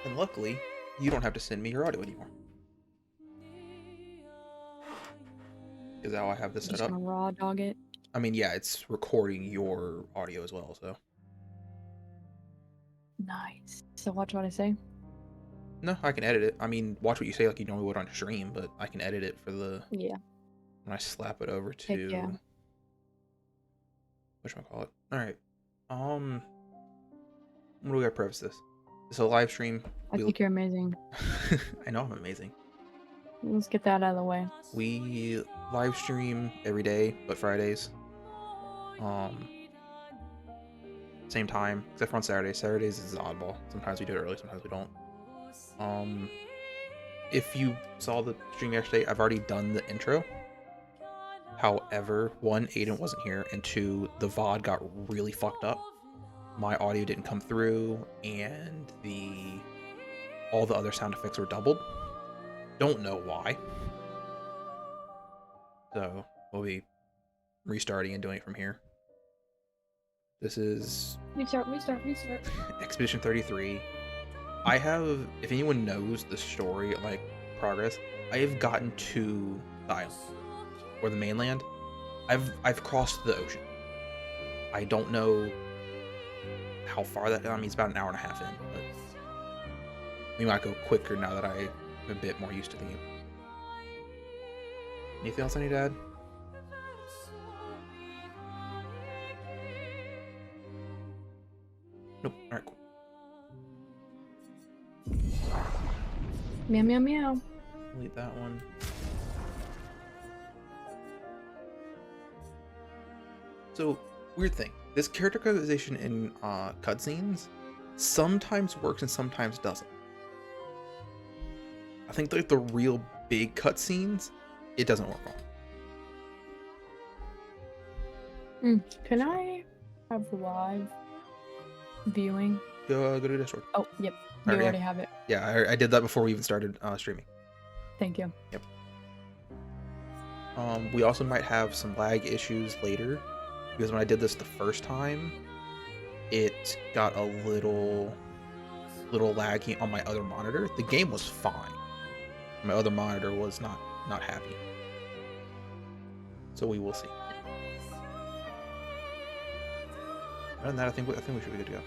And luckily, you don't have to send me your audio anymore. Because how I have this set Just up. gonna raw dog it. I mean, yeah, it's recording your audio as well, so. Nice. So watch what I say. No, I can edit it. I mean, watch what you say like you normally would on stream, but I can edit it for the Yeah. when I slap it over Heck yeah. to whatchamacallit. Alright. What do we gotta preface this? It's a live stream. I think you're amazing. I know I'm amazing. Let's get that out of the way. We live stream every day, but Fridays. Same time, except for on Saturdays. Saturdays is oddball. Sometimes we do it early, sometimes we don't. If you saw the stream yesterday, I've already done the intro. However, one, Aiden wasn't here, and two, the VOD got really fucked up. My audio didn't come through, and all the other sound effects were doubled. Don't know why. So we'll be restarting and doing it from here. This is Restart. Expedition 33. I have, if anyone knows the story of my progress, I have gotten to the island or the mainland. I've crossed the ocean. I don't know how far that. I mean, it's about an hour and a half in, but we might go quicker now that I'm a bit more used to the game. Anything else I need to add? Nope. All right, cool. Meow meow meow. Delete that one. So, weird thing. This character customization in cutscenes sometimes works and sometimes doesn't. I think like the real big cutscenes, it doesn't work on. Can I have live viewing? Go to Discord. Oh, yep. You already have it. Yeah, I did that before we even started streaming. Thank you. Yep. We also might have some lag issues later, because when I did this the first time, it got a little laggy on my other monitor. The game was fine. My other monitor was not happy. So we will see. Other than that, I think we should be good to go.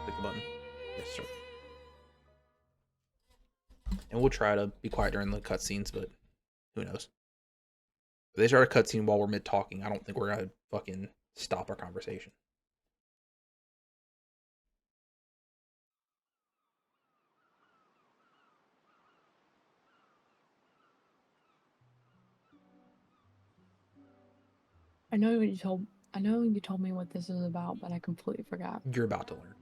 Click the button. Yes, sir. And we'll try to be quiet during the cutscenes, but who knows? If they start a cutscene while we're mid talking, I don't think we're gonna fucking stop our conversation. I know you told me what this is about, but I completely forgot. You're about to learn.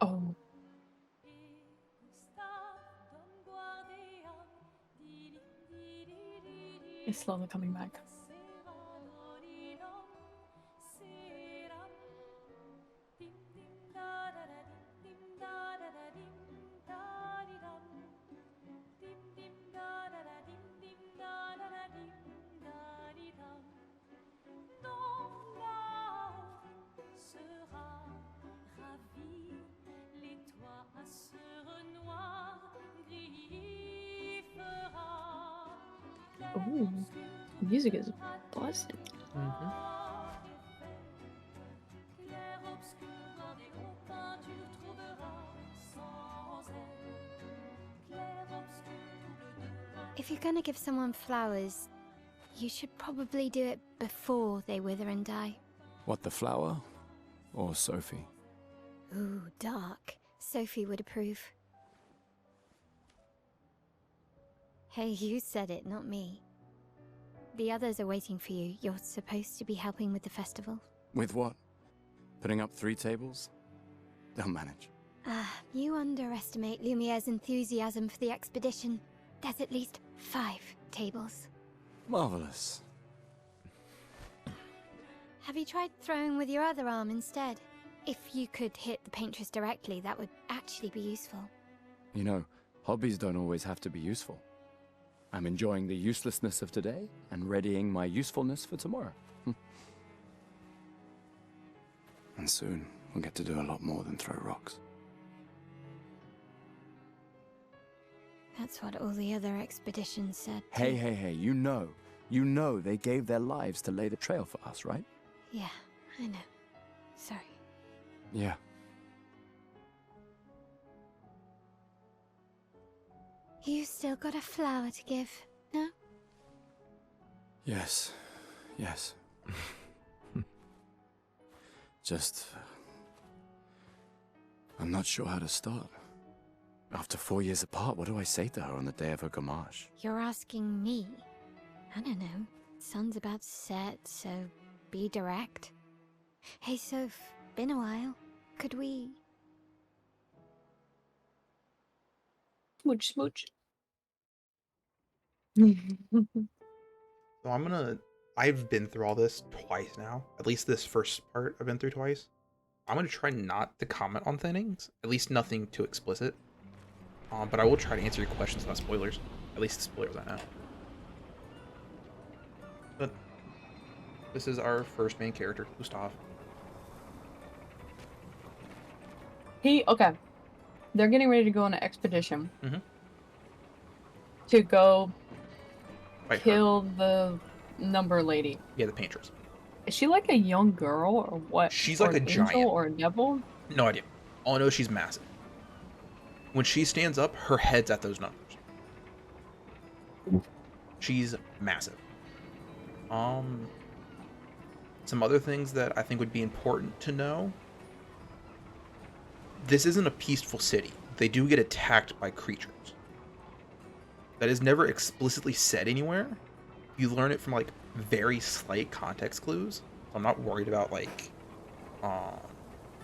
Oh. It's slowly coming back. Ooh, music is busted. If you're gonna give someone flowers, you should probably do it before they wither and die. What, the flower? Or Sophie? Ooh, dark. Sophie would approve. Hey, you said it, not me. The others are waiting for you. You're supposed to be helping with the festival. With what? Putting up 3 tables? They'll manage. You underestimate Lumiere's enthusiasm for the expedition. There's at least 5 tables. Marvelous. Have you tried throwing with your other arm instead? If you could hit the paintress directly, that would actually be useful. You know, hobbies don't always have to be useful. I'm enjoying the uselessness of today and readying my usefulness for tomorrow. And soon, we'll get to do a lot more than throw rocks. That's what all the other expeditions said. Hey, too. hey, you know they gave their lives to lay the trail for us, right? Yeah, I know. Sorry. Yeah. You still got a flower to give, no? Yes. Just... I'm not sure how to start. After 4 years apart, what do I say to her on the day of her gamage? You're asking me? I don't know. Sun's about to set, so be direct. Hey, Soph, been a while. Could we... Smooch, smooch. So I've been through all this twice now. At least this first part I've been through twice. I'm gonna try not to comment on things. At least nothing too explicit. But I will try to answer your questions without spoilers. At least the spoilers I know. But this is our first main character, Gustav. Okay. They're getting ready to go on an expedition. Mhm. To go Fight her. kill the number lady. Yeah, the paintress. Is she like a young girl or what? She's Or like a an angel giant. or a devil? No idea. All I know is she's massive. When she stands up, her head's at those numbers. She's massive. Some other things that I think would be important to know. This isn't a peaceful city. They do get attacked by creatures. That is never explicitly said anywhere. You learn it from like very slight context clues. So I'm not worried about like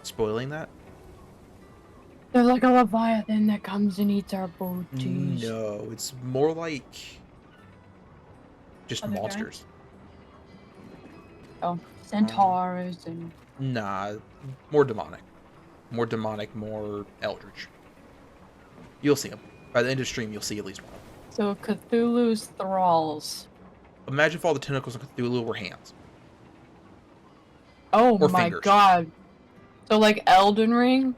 spoiling that. There's like a leviathan that comes and eats our booties. No, it's more like just Other guy? monsters. Oh, centaurs and... Nah, more demonic. More demonic, more eldritch. You'll see them. By the end of the stream, you'll see at least one of them. So Cthulhu's thralls. Imagine if all the tentacles of Cthulhu were hands. Oh Or my fingers. god. So like Elden Ring?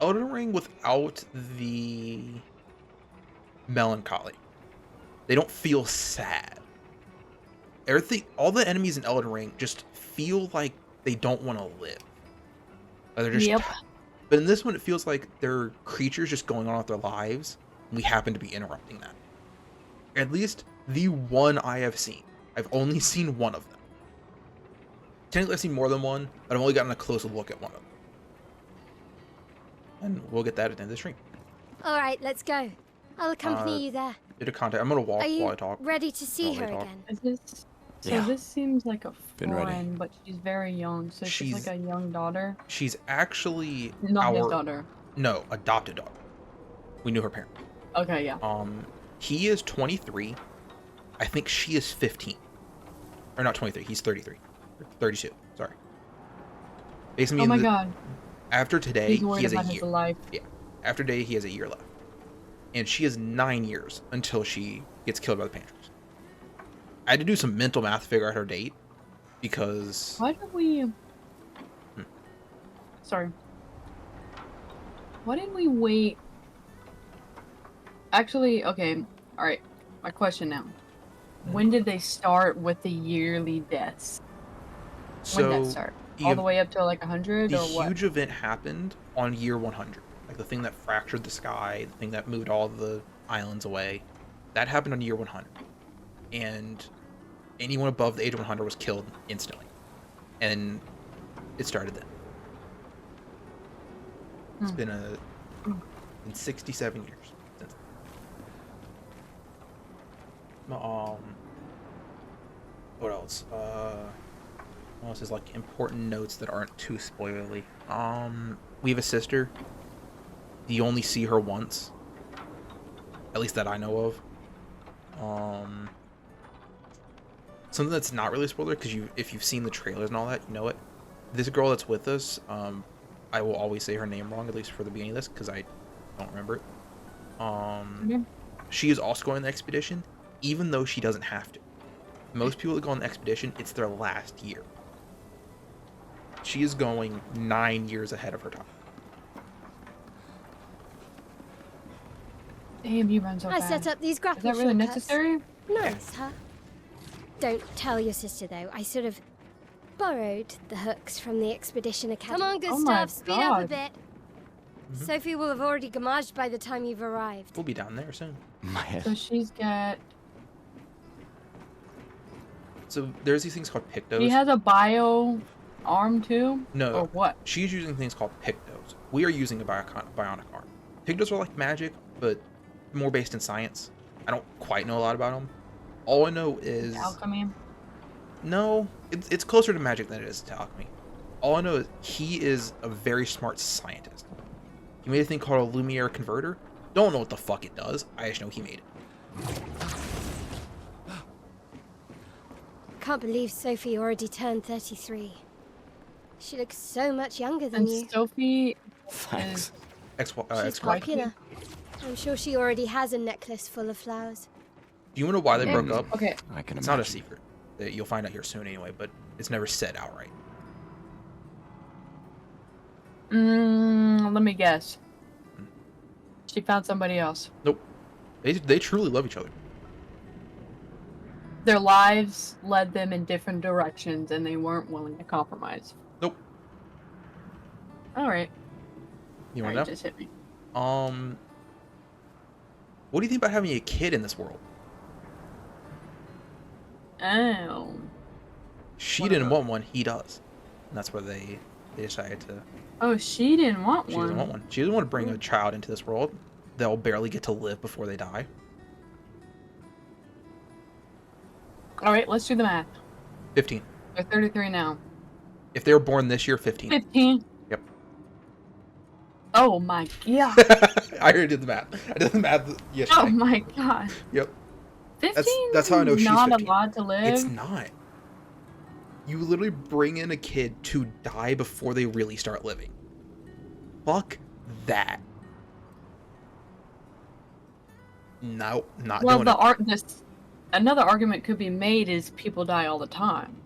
Elden Ring without the melancholy. They don't feel sad. Everything, all the enemies in Elden Ring just feel like they don't want to live. Like they're just Yep. But in this one, it feels like they're creatures just going on with their lives, and we happen to be interrupting that. At least the one I have seen. I've only seen one of them. Technically, I've seen more than one, but I've only gotten a close look at one of them. And we'll get that at the end of the stream. All right, let's go. I'll accompany you there. Bit of content. I'm gonna walk Are while you I talk. ready to see While her I talk. again? Is this... So Yeah. this seems like a Been ready. friend, but she's very young, so she's She's- like a young daughter. She's actually Not his our daughter. no adopted daughter. We knew her parents. Okay, yeah. He is 23. I think she is 15. Or not 23. He's 33. 32. Sorry. Basically, Oh my god. after today, He's he worried has a about his year. life. Yeah. After today, he has a year left. And she has 9 years until she gets killed by the Panthers. I had to do some mental math to figure out her date. Because... Why did we... Sorry. Why didn't we wait... Actually, okay. Alright. My question now. When did they start with the yearly deaths? When did that start? All the way up to like 100 The or what? huge event happened on year 100. Like the thing that fractured the sky, the thing that moved all the islands away. That happened on year 100. And anyone above the age of 100 was killed instantly. And it started then. It's been been 67 years since. What else? What else is like important notes that aren't too spoilerly? We have a sister. You only see her once. At least that I know of. Something that's not really a spoiler, because if you've seen the trailers and all that, you know it. This girl that's with us, I will always say her name wrong, at least for the beginning of this, because I don't remember it. she is also going on the expedition, even though she doesn't have to. Most people that go on the expedition, it's their last year. She is going 9 years ahead of her time. Damn, you run so I fast. set up these Is grapple that really shortcuts. necessary? Nice, huh? Don't tell your sister, though. I sort of borrowed the hooks from the Expedition Academy. Come on, good Oh my stuff. Speed up a God. bit. Mhm. Sophie will have already gamaged by the time you've arrived. We'll be down there soon. My head. So she's got. So there's these things called pictos. He has a bio arm too? No. Or what? She's using things called pictos. We are using a bionic arm. Pictos are like magic, but more based in science. I don't quite know a lot about them. All I know is Alchemy? no, it's closer to magic than it is to alchemy. All I know is he is a very smart scientist. He made a thing called a Lumiere converter. Don't know what the fuck it does. I just know he made it. Can't believe Sophie already turned 33. She looks so much younger than And you. Sophie Thanks. She's ex-wife. popular. I'm sure she already has a necklace full of flowers. Do you want to know why they broke up? Okay. I can It's imagine. not a secret. You'll find out here soon anyway, but it's never said outright. Let me guess. She found somebody else. Nope. They truly love each other. Their lives led them in different directions and they weren't willing to compromise. Nope. Alright. You want Alright, to just hit me. know? What do you think about having a kid in this world? Oh. She What didn't about- want one. He does. And that's where they decided to. Oh, she didn't want She one. doesn't want one. She doesn't want to bring a child into this world. They'll barely get to live before they die. Alright, let's do the math. 15. They're 33 now. If they were born this year, 15. 15? Yep. Oh my god. I already did the math. I did the math yesterday. Oh my god. Yep. 15 That's how I know she's not 15. a lot to live. It's not. You literally bring in a kid to die before they really start living. Fuck that. No, not Well, doing it. Another argument could be made is people die all the time.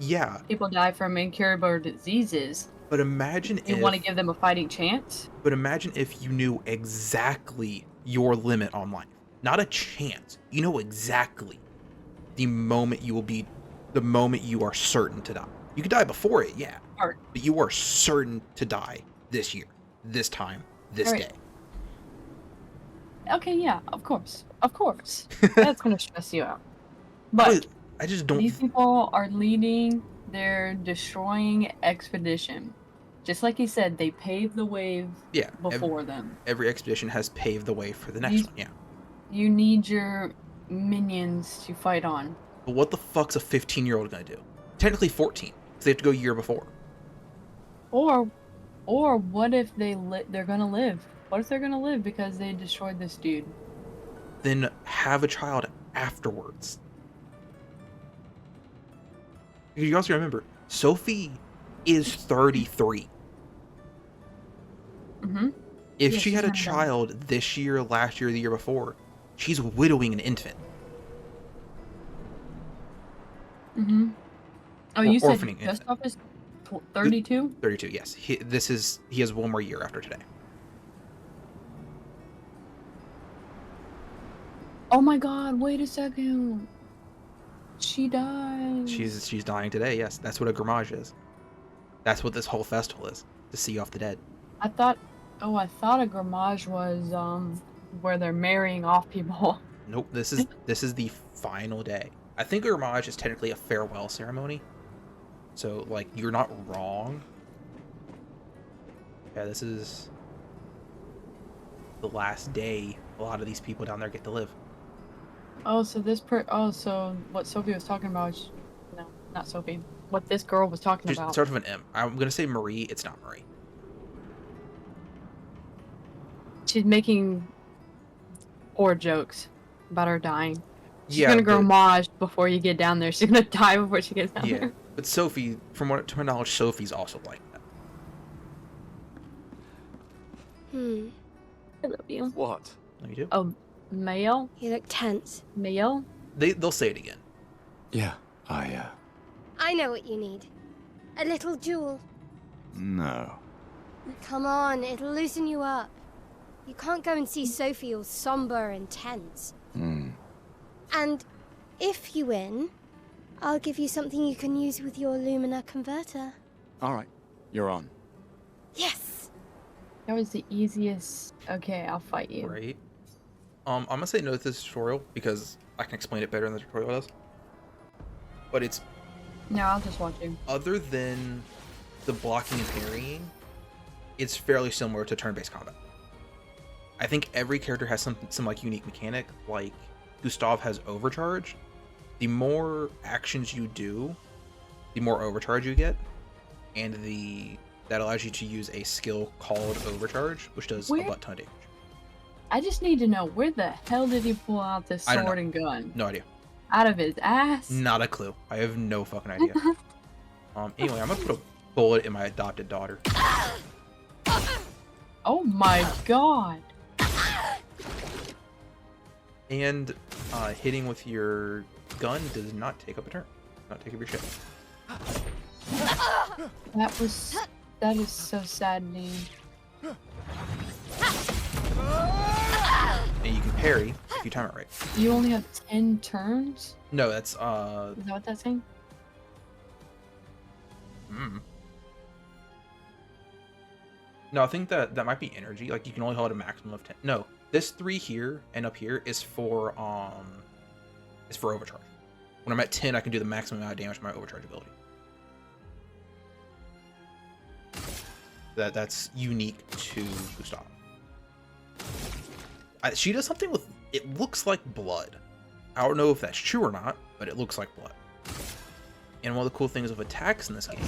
Yeah, People die from incurable diseases. but imagine You if. want to give them a fighting chance? But imagine if you knew exactly your limit on life. Not a chance. You know exactly the moment you are certain to die. You could die before it, yeah. Or- But you are certain to die this year, this time, this Alright. day. Okay, yeah, of course. Of course. That's going to stress you out. But I just don't. these people are leading their destroying expedition. Just like he said, they paved the way Yeah. before them. Every expedition has paved the way for the next These- one, yeah. You need your minions to fight on. But what the fuck's a 15-year-old gonna do? Technically 14, because they have to go a year before. Or what if they're gonna live? What if they're gonna live because they destroyed this dude? Then have a child afterwards. You also remember, Sophie is 33. Mm-hmm. If Yeah, she she's had a not young. child this year, last year, the year before, she's widowing an infant. Mm-hmm. Oh, Or you said orphaning just infant. off his 32? 32, yes. He has one more year after today. Oh my god, wait a second. She died. She's dying today, yes. That's what a grammage is. That's what this whole festival is. To see off the dead. I thought a grammage was where they're marrying off people. Nope, this is the final day. I think a grammage is technically a farewell ceremony. So, like, you're not wrong. Yeah, this is the last day a lot of these people down there get to live. Oh, so what Sophie was talking about no, not Sophie. What this girl was talking Just about. starts with an M. I'm gonna say Marie. It's not Marie. She's making poor jokes about her dying. She's Yeah, gonna but- grammage before you get down there. She's gonna die before she gets down Yeah, there. but Sophie, to my knowledge, Sophie's also like that. Hmm. I love you. What? No, you do? Oh, Male? You look tense. Male? They'll say it again. Yeah, I know what you need. A little jewel. no. Come on, it'll loosen you up. You can't go and see Sophie all somber and tense. And if you win, I'll give you something you can use with your Lumina converter. All right, you're on. Yes! That was the easiest. Okay, I'll fight you. Right. I'm gonna say no to this tutorial because I can explain it better than the tutorial does. But it's No, I'll just watch you. other than the blocking and parrying, it's fairly similar to turn-based combat. I think every character has some like unique mechanic. Like Gustav has overcharge. The more actions you do, the more overcharge you get, and that allows you to use a skill called overcharge, which does a butt ton of damage. I just need to know, where the hell did he pull out this I don't sword know. and gun? No idea. Out of his ass? Not a clue. I have no fucking idea. Anyway, I'm gonna put a bullet in my adopted daughter. Oh my god. And hitting with your gun does not take up a turn. Not take up your shit. That is so saddening. And you can parry if you time it right. You only have 10 turns? No, that's Is that what that's saying? No, I think that might be energy. Like you can only hold a maximum of 10. No, this 3 here and up here is for overcharge. When I'm at 10, I can do the maximum amount of damage with my overcharge ability. That's unique to Gustav. She does something with, it looks like blood. I don't know if that's true or not, but it looks like blood. And one of the cool things of attacks in this game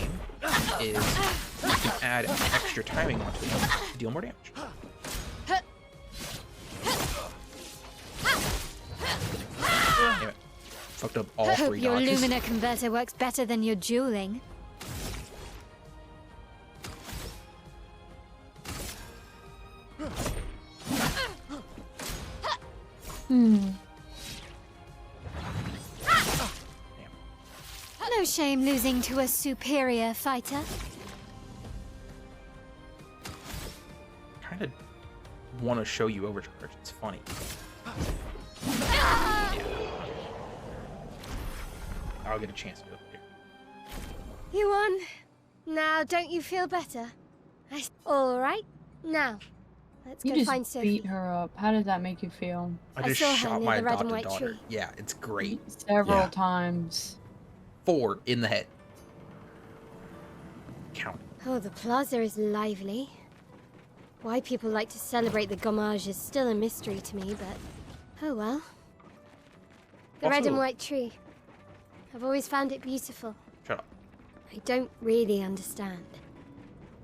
is you can add extra timing onto them to deal more damage. Anyway, fucked up all Hope 3 your dodges. Lumina converter works better than your dueling. No shame losing to a superior fighter. Kind of want to show you overcharge. It's funny. Yeah. I'll get a chance to do it later. You won. Now, don't you feel better? All right. Now, let's You go just find Sophie. beat her up. How did that make you feel? I I just saw her shot near my the red and adopted white daughter. tree. Yeah, it's great. Several Yeah. times. 4 in the head. Count. Oh, the plaza is lively. Why people like to celebrate the gommage is still a mystery to me, but oh well. The red and Also- white tree. I've always found it beautiful. Shut up. I don't really understand.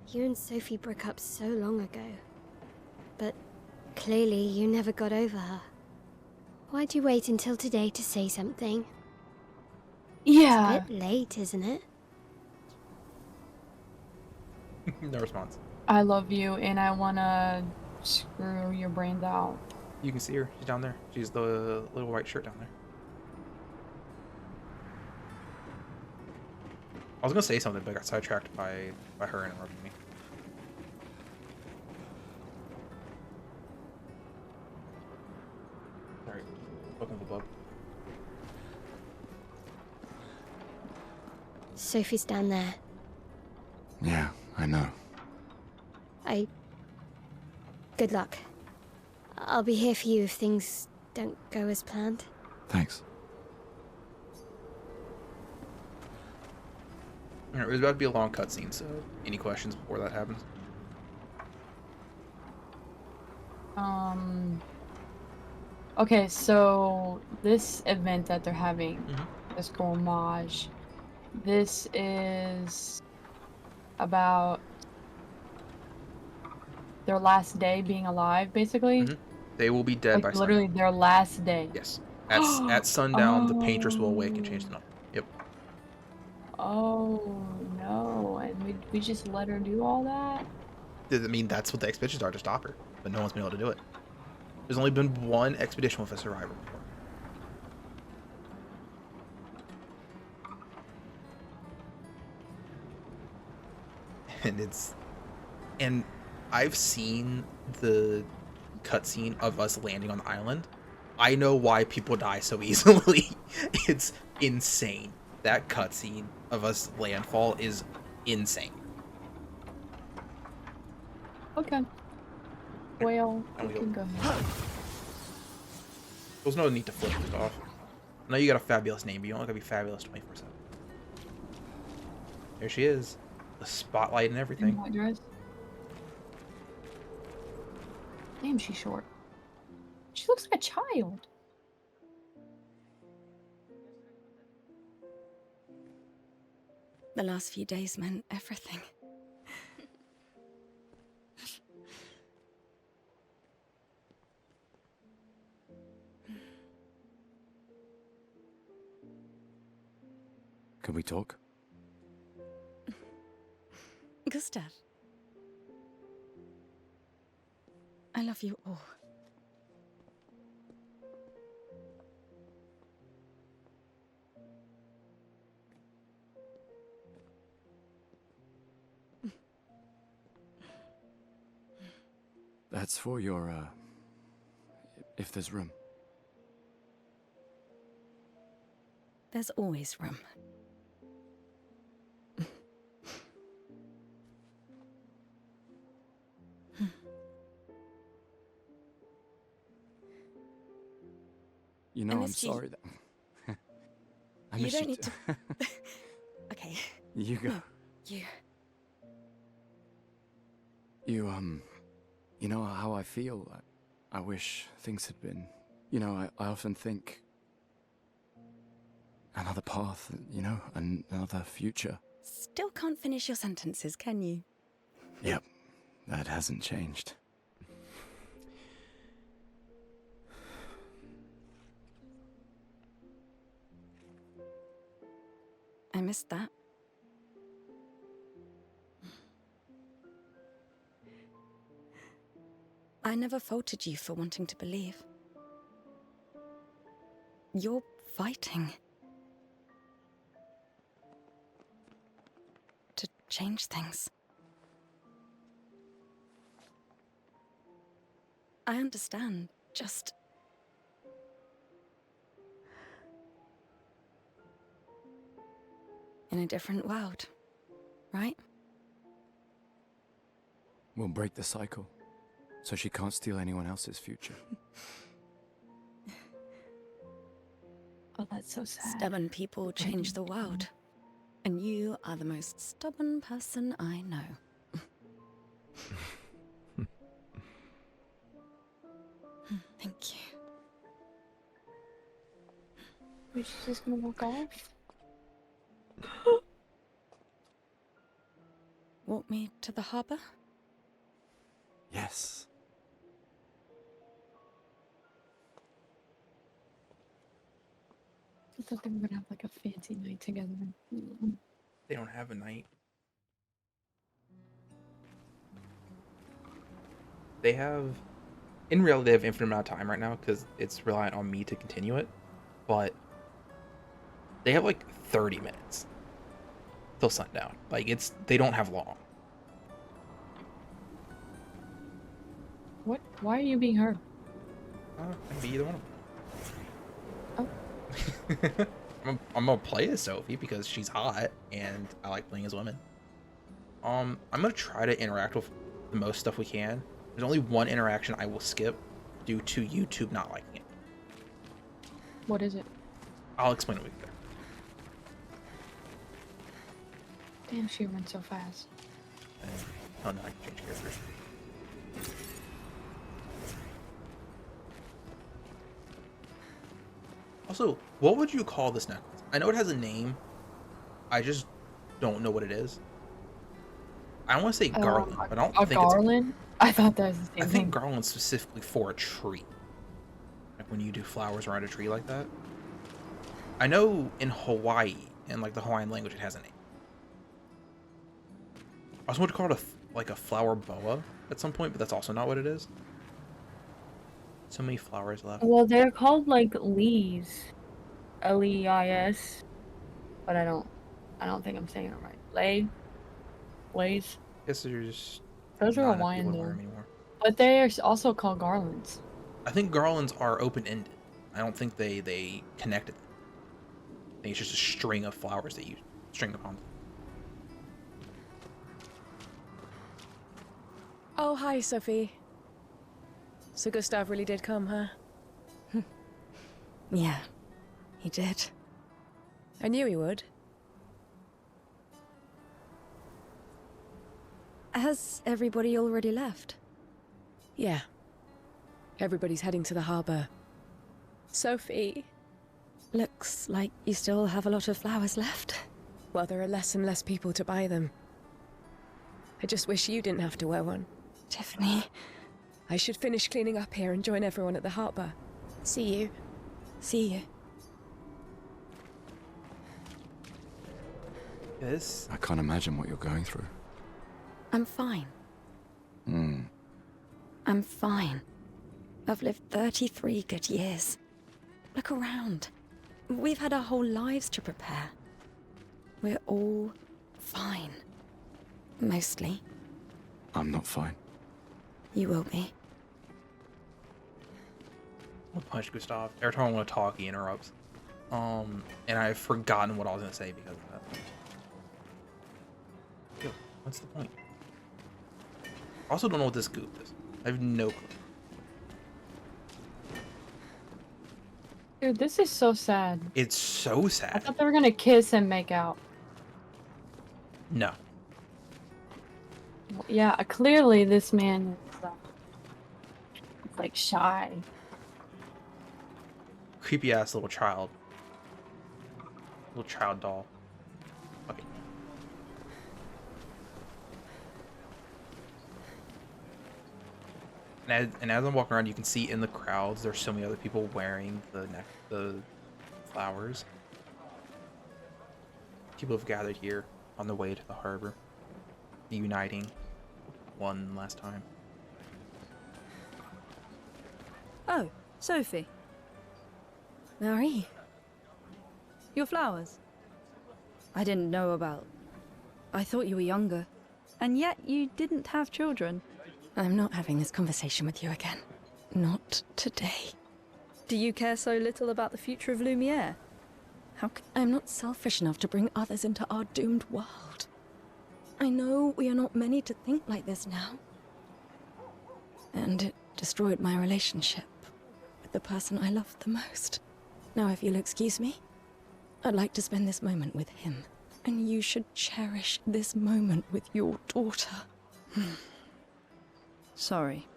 You and Sophie broke up so long ago. But clearly you never got over her. Why'd you wait until today to say something? Yeah. It's a bit late, isn't it? No response. I love you and I wanna screw your brains out. You can see her. She's down there. She's the little white shirt down there. I was gonna say something, but I got sidetracked by her interrupting me. Alright, welcome to the club. Sophie's down there. Yeah, I know. Good luck. I'll be here for you if things don't go as planned. Thanks. Alright, there's about to be a long cutscene, so any questions before that happens? Okay, so this event that they're having, Mhm. this homage, this is about their last day being alive, basically. Mhm. They will be dead by Like literally sundown. their last day. Yes. At sundown, the painters will awake and change the number. Yep. Oh no! And we just let her do all that? I mean, that's what the expectations are to stop her, but no one's been able to do it. There's only been one expedition with a survivor before. And I've seen the cutscene of us landing on the island. I know why people die so easily. It's insane. That cutscene of us landfall is insane. Okay. Well, And we we can go. go. There's no need to flip this off. I know you got a fabulous name, but you don't gotta be fabulous 24/7. There she is. The spotlight and In everything. white dress. Damn, she's short. She looks like a child. The last few days meant everything. Can we talk? Gustav. I love you all. That's for your, if there's room. There's always room. You know, I I'm missed you. sorry that... I You miss don't you need too. to. Okay, You go. No. you. You know how I feel? I wish things had been... You know, I often think... Another path, you know, another future. Still can't finish your sentences, can you? Yep, that hasn't changed. I missed that. I never faulted you for wanting to believe. You're fighting to change things. I understand, just... in a different world, right? We'll break the cycle, so she can't steal anyone else's future. Oh, that's so sad. Stubborn people change the world. And you are the most stubborn person I know. Thank you. Wait, she's just gonna walk off? Walk me to the harbor? Yes. I thought they were gonna have like a fancy night together. They don't have a night. They have, in reality, they have infinite amount of time right now because it's reliant on me to continue it. But they have like 30 minutes till sundown. Like they don't have long. What? Why are you being hurt? I can be either one of them. Oh. I'm gonna play as Sophie because she's hot and I like playing as women. I'm gonna try to interact with the most stuff we can. There's only one interaction I will skip due to YouTube not liking it. What is it? I'll explain it when we get there. Damn, she runs so fast. Oh no, I can change characters. Also, what would you call this necklace? I know it has a name. I just don't know what it is. I don't want to say garland, but I don't A think garland? I thought that was the same I thing. think garland's specifically for a tree. Like when you do flowers around a tree like that. I know in Hawaii, in like the Hawaiian language, it has a name. I was going to call it like a flower boa at some point, but that's also not what it is. So many flowers left. Well, they're called like lees, Leis, but I don't think I'm saying it right. Lays. Guess there's Those are not enough Hawaiian people to wear though, them anymore. but they are also called garlands. I think garlands are open-ended. I don't think they connected them. I think it's just a string of flowers that you string upon. Oh, hi, Sophie. So Gustav really did come, huh? Yeah, he did. I knew he would. Has everybody already left? Yeah. Everybody's heading to the harbour. Sophie. Looks like you still have a lot of flowers left. Well, there are less and less people to buy them. I just wish you didn't have to wear one. Tiffany. I should finish cleaning up here and join everyone at the harbour. See you. See you. This I can't imagine what you're going through. I'm fine. I'm fine. I've lived 33 good years. Look around. We've had our whole lives to prepare. We're all fine. Mostly. I'm not fine. You will be. I'll punch Gustav. Every time I want to talk, he interrupts. And I've forgotten what I was gonna say because of that. Yo, what's the point? I also don't know what this goop is. I have no clue. Dude, this is so sad. It's so I sad. thought they were gonna kiss and make out. No. Yeah, clearly this man is like shy. Creepy ass little child. Little child doll. Okay. And as I'm walking around, you can see in the crowds there's so many other people wearing the flowers. People have gathered here on the way to the harbor, uniting one last time. Oh, Sophie, Marie. your flowers. I didn't know about. I thought you were younger. And yet you didn't have children. I'm not having this conversation with you again. Not today. Do you care so little about the future of Lumiere? I'm not selfish enough to bring others into our doomed world. I know we are not many to think like this now. And it destroyed my relationship with the person I loved the most. Now, if you'll excuse me, I'd like to spend this moment with him. And you should cherish this moment with your daughter. Sorry.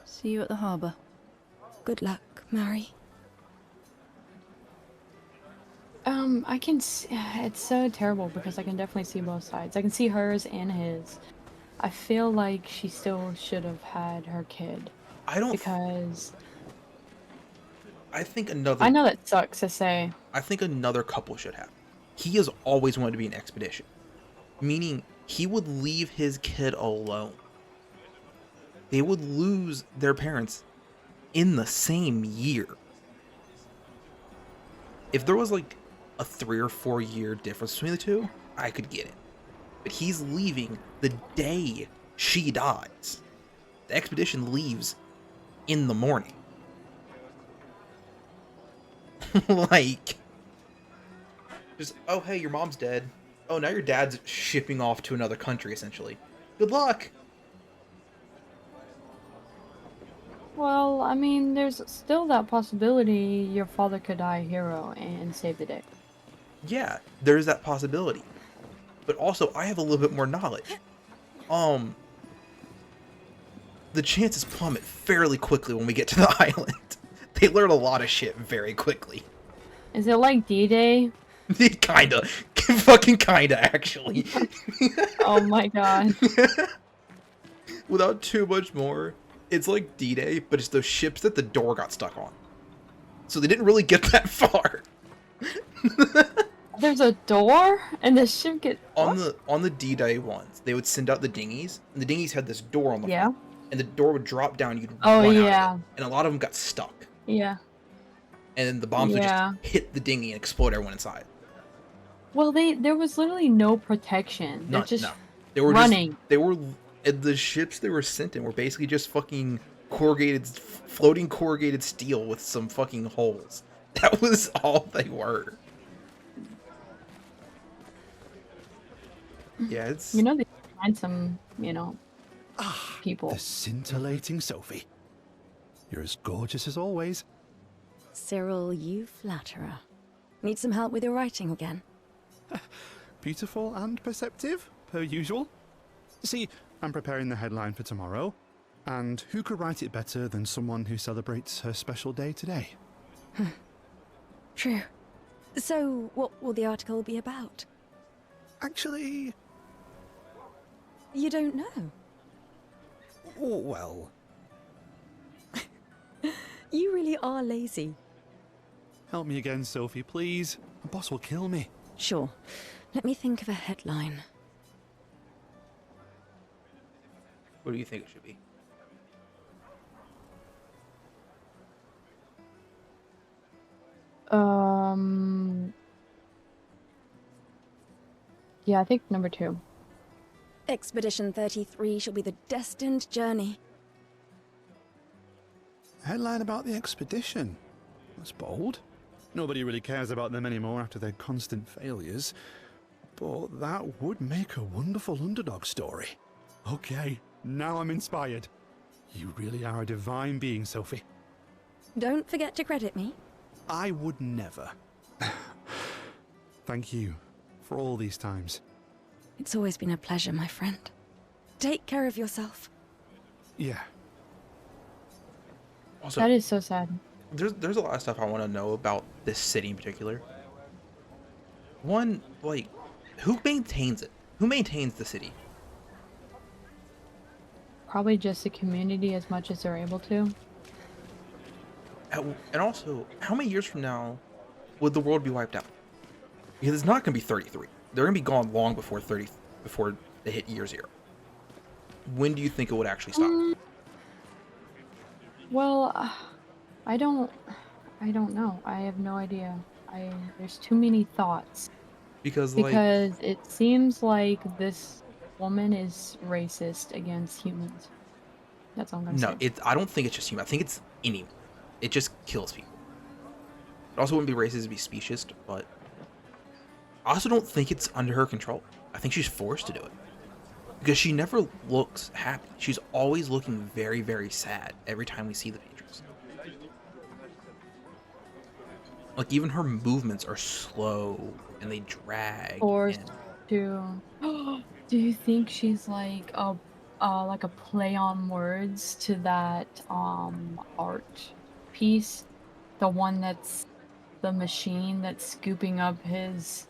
See you at the harbour. Good luck, Mary. I can see, it's so terrible because I can definitely see both sides. I can see hers and his. I feel like she still should have had her kid I don't. because I think another. I know that sucks to say. I think another couple should have. He has always wanted to be an expedition, meaning he would leave his kid alone. They would lose their parents in the same year. If there was like a 3 or 4 year difference between the two, I could get it. But he's leaving the day she dies. The expedition leaves in the morning. Like, just, oh hey, your mom's dead. Oh, now your dad's shipping off to another country, essentially. Good luck! Well, I mean, there's still that possibility your father could die a hero and save the day. Yeah, there's that possibility. But also, I have a little bit more knowledge. The chances plummet fairly quickly when we get to the island. They learn a lot of shit very quickly. Is it like D-Day? Kinda. Fucking kinda, actually. Oh my god. Without too much more, it's like D-Day, but it's those ships that the door got stuck on. So they didn't really get that far. There's a door and the ship get On the D-Day ones, they would send out the dinghies, and the dinghies had this door on the Yeah. front. and the door would drop down. You'd Oh, run out yeah. of it, and a lot of them got stuck. Yeah. And then the bombs would just Yeah. hit the dinghy and explode everyone inside. Well, there was literally no protection. They're No, just they were running. the ships they were sent in were basically just fucking floating corrugated steel with some fucking holes. That was all they were. Yeah, it's You know, they find some, people. The scintillating Sophie. You're as gorgeous as always. Cyril, you flatterer. Need some help with your writing again? Beautiful and perceptive, per usual. See, I'm preparing the headline for tomorrow, and who could write it better than someone who celebrates her special day today? True. So, what will the article be about? Actually, You don't know. well, You really are lazy. help me again, Sophie, please. My boss will kill me. Sure. Let me think of a headline. what do you think it should be? Yeah, I think number 2. Expedition 33 shall be the destined journey. Headline about the expedition. That's bold. Nobody really cares about them anymore after their constant failures. But that would make a wonderful underdog story. Okay, now I'm inspired. You really are a divine being, Sophie. Don't forget to credit me. I would never. Thank you for all these times. It's always been a pleasure, my friend. Take care of yourself. Yeah. Also, That is so sad. there's a lot of stuff I want to know about this city in particular. One, like, who maintains it? Who maintains the city? Probably just the community as much as they're able to. And also, how many years from now would the world be wiped out? Because it's not going to be 33. They're going to be gone long before they hit year 0. When do you think it would actually stop? Well, I don't know. I have no idea. There's too many thoughts. Because like, Because it seems like this woman is racist against humans. That's all I'm gonna no, say. I don't think it's just human. I think it's anyone. It just kills people. It also wouldn't be racist to be speciesist, but I also don't think it's under her control. I think she's forced to do it. Because she never looks happy. She's always looking very, very sad every time we see the Patriots. Like, even her movements are slow and they drag. Forced and- to. Do you think she's like a play on words to that art piece? The one that's the machine that's scooping up his.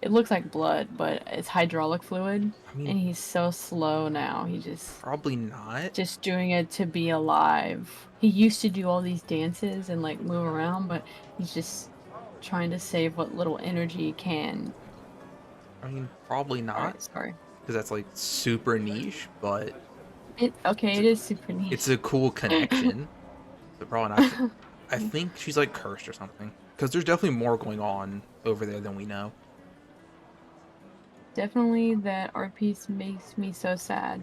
It looks like blood, but it's hydraulic fluid, I mean, and he's so slow now. He probably not. just doing it to be alive. He used to do all these dances and like move around, but he's just trying to save what little energy he can. I mean, probably not. Alright, sorry. Because that's like super niche, but It is super neat. it's a cool connection. But probably not. I think she's like cursed or something. Because there's definitely more going on over there than we know. Definitely that art piece makes me so sad.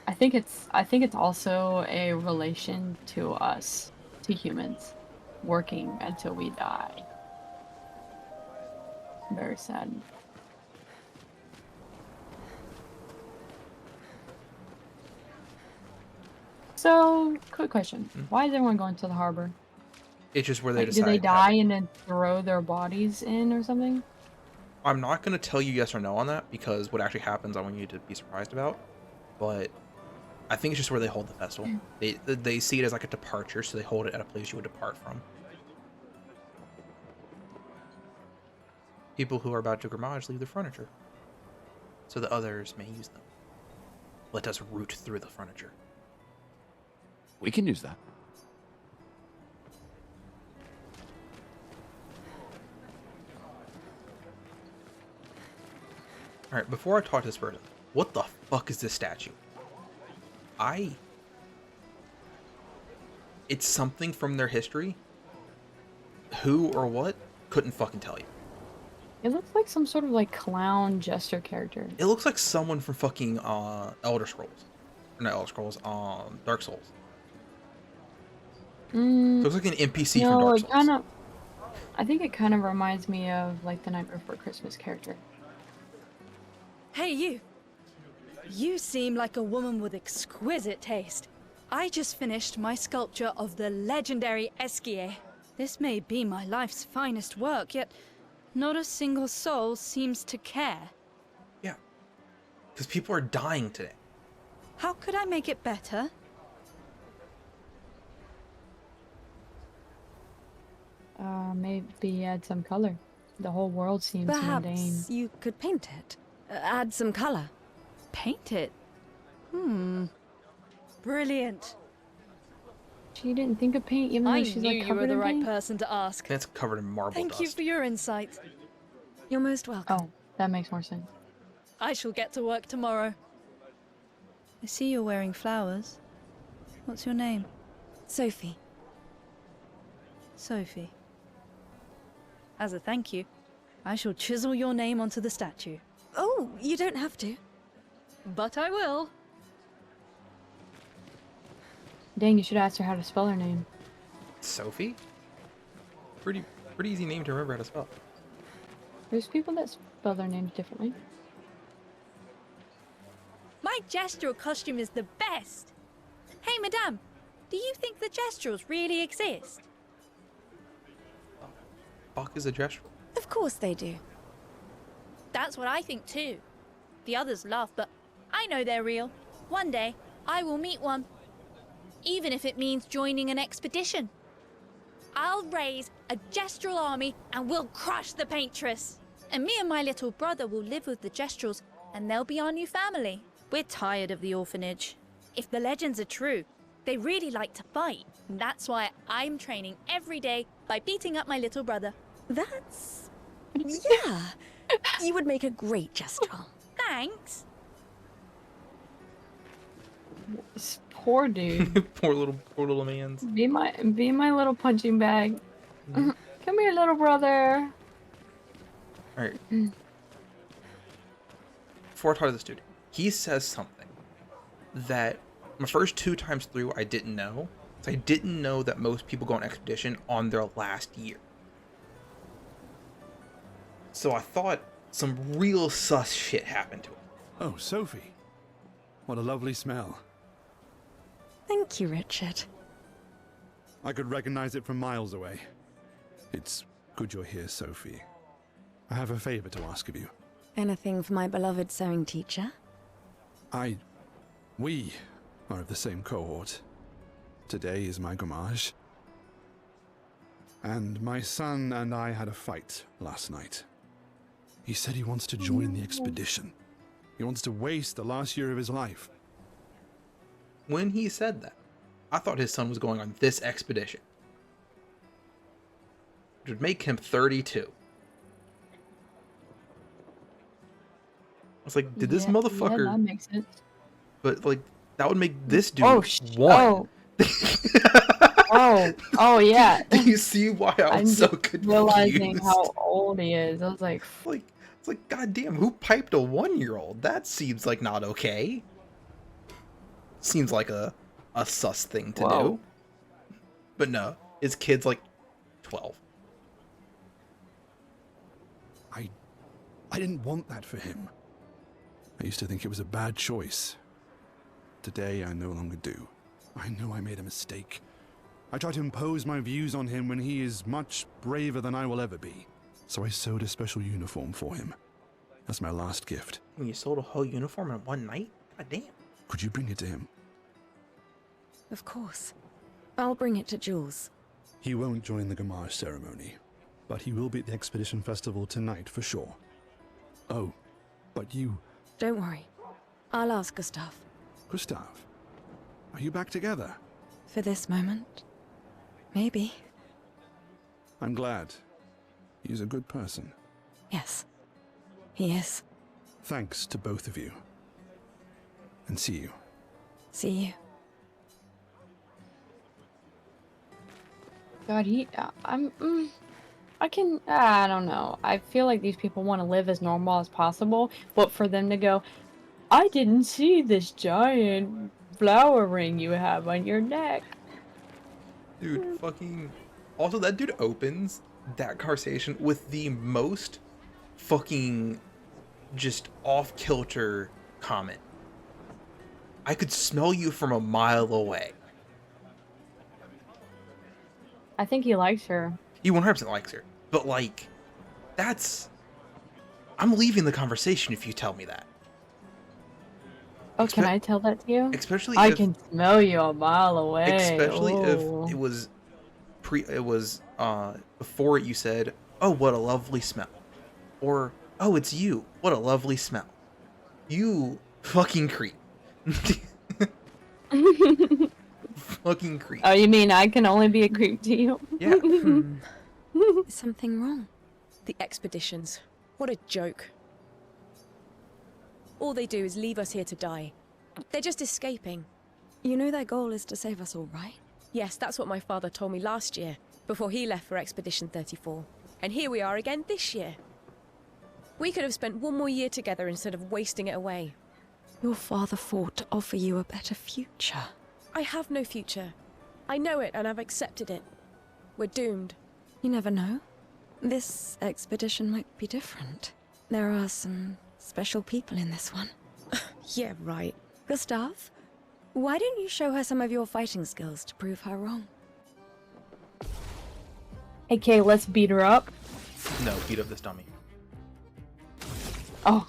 I think it's also a relation to us, to humans, working until we die. Very sad. So, quick question. Why is everyone going to the harbor? It's just where they Like, do decide. they die and then throw their bodies in or something? I'm not going to tell you yes or no on that because what actually happens I want you to be surprised about. But I think it's just where they hold the festival. They see it as like a departure, so they hold it at a place you would depart from. People who are about to grammage leave their furniture, so that others may use them. Let us root through the furniture. We can use that. All right, before I talk to this person, What the fuck is this statue? It's something from their history. Who or what? Couldn't fucking tell you. It looks like some sort of like clown jester character. It looks like someone from fucking Elder Scrolls. Or not Elder Scrolls, Dark Souls. It looks like an NPC from Dark Souls. I think it kind of reminds me of like the Night Before Christmas character. Hey, you! You seem like a woman with exquisite taste. I just finished my sculpture of the legendary Esquier. This may be my life's finest work, yet not a single soul seems to care. Yeah. Because people are dying today. How could I make it better? Maybe add some color. The whole world seems mundane. Perhaps you could paint it. Add some color. Paint it? Brilliant. She didn't think of paint, even though I she's knew like you covered were the in right paint. person to ask. It's covered in marble Thank dust. you for your insight. You're most welcome. Oh, that makes more sense. I shall get to work tomorrow. I see you're wearing flowers. What's your name? Sophie. Sophie. As a thank you, I shall chisel your name onto the statue. Oh, you don't have to. But I will. Dang, you should ask her how to spell her name. Sophie? Pretty easy name to remember how to spell. There's people that spell their names differently. My gestural costume is the best. Hey, madame, do you think the gesturals really exist? Fuck is a gesture? Of course they do. That's what I think too. The others laugh, but I know they're real. One day, I will meet one. Even if it means joining an expedition. I'll raise a gestural army and we'll crush the paintress. And me and my little brother will live with the gestrals and they'll be our new family. We're tired of the orphanage. If the legends are true, they really like to fight. And that's why I'm training every day by beating up my little brother. That's... yeah. You would make a great gestural. Thanks. This poor dude. poor little man's. Be my little punching bag. Come here, little brother. Alright. Before I talk to this dude, he says something that my first 2 times through I didn't know. So I didn't know that most people go on expedition on their last year. So I thought some real sus shit happened to him. Oh, Sophie. What a lovely smell. Thank you, Richard. I could recognize it from miles away. It's good you're here, Sophie. I have a favor to ask of you. Anything for my beloved sewing teacher? We are of the same cohort. Today is my gommage. And my son and I had a fight last night. He said he wants to join the expedition. He wants to waste the last year of his life. When he said that, I thought his son was going on this expedition. Which would make him 32. I was like, did this motherfucker... Yeah, that makes sense. But, like, that would make this dude one. Oh, yeah. Do you see why I was so confused? Realizing how old he is. I was like... It's like, goddamn, who piped a 1-year-old? That seems like not okay. Seems like a sus thing to do. But no, his kid's like 12. I didn't want that for him. I used to think it was a bad choice. Today, I no longer do. I know I made a mistake. I tried to impose my views on him when he is much braver than I will ever be. So I sewed a special uniform for him. That's my last gift. When you sold a whole uniform in one night? God damn. Could you bring it to him? Of course. I'll bring it to Jules. He won't join the Gamage ceremony, but he will be at the Expedition Festival tonight for sure. Oh, but you... Don't worry. I'll ask Gustav. Gustav, are you back together? For this moment? Maybe. I'm glad. He's a good person. Yes. He is. Thanks to both of you. And see you. See you. God, I don't know. I feel like these people want to live as normal as possible, but for them to go, I didn't see this giant flower ring you have on your neck. Dude, fucking. Also, that dude opens that conversation with the most fucking just off kilter comment. I could smell you from a mile away. I think he likes her. He 100% likes her. But, like, that's. I'm leaving the conversation if you tell me that. Oh, can I tell that to you? Especially I if. can smell you a mile away. Especially if Oh. it was. Before you said, oh, what a lovely smell. Or, oh, it's you. What a lovely smell. You fucking creep. Fucking creep. Oh, you mean I can only be a creep to you? Yeah. Is something wrong? The expeditions. What a joke. All they do is leave us here to die. They're just escaping. You know their goal is to save us all, right? Yes, that's what my father told me last year, before he left for Expedition 34. And here we are again this year. We could have spent one more year together instead of wasting it away. Your father fought to offer you a better future. I have no future. I know it and I've accepted it. We're doomed. You never know. This expedition might be different. There are some special people in this one. Yeah, right. Gustav, why don't you show her some of your fighting skills to prove her wrong? Hey, Kay, let's beat her up. No, beat up this dummy. Oh.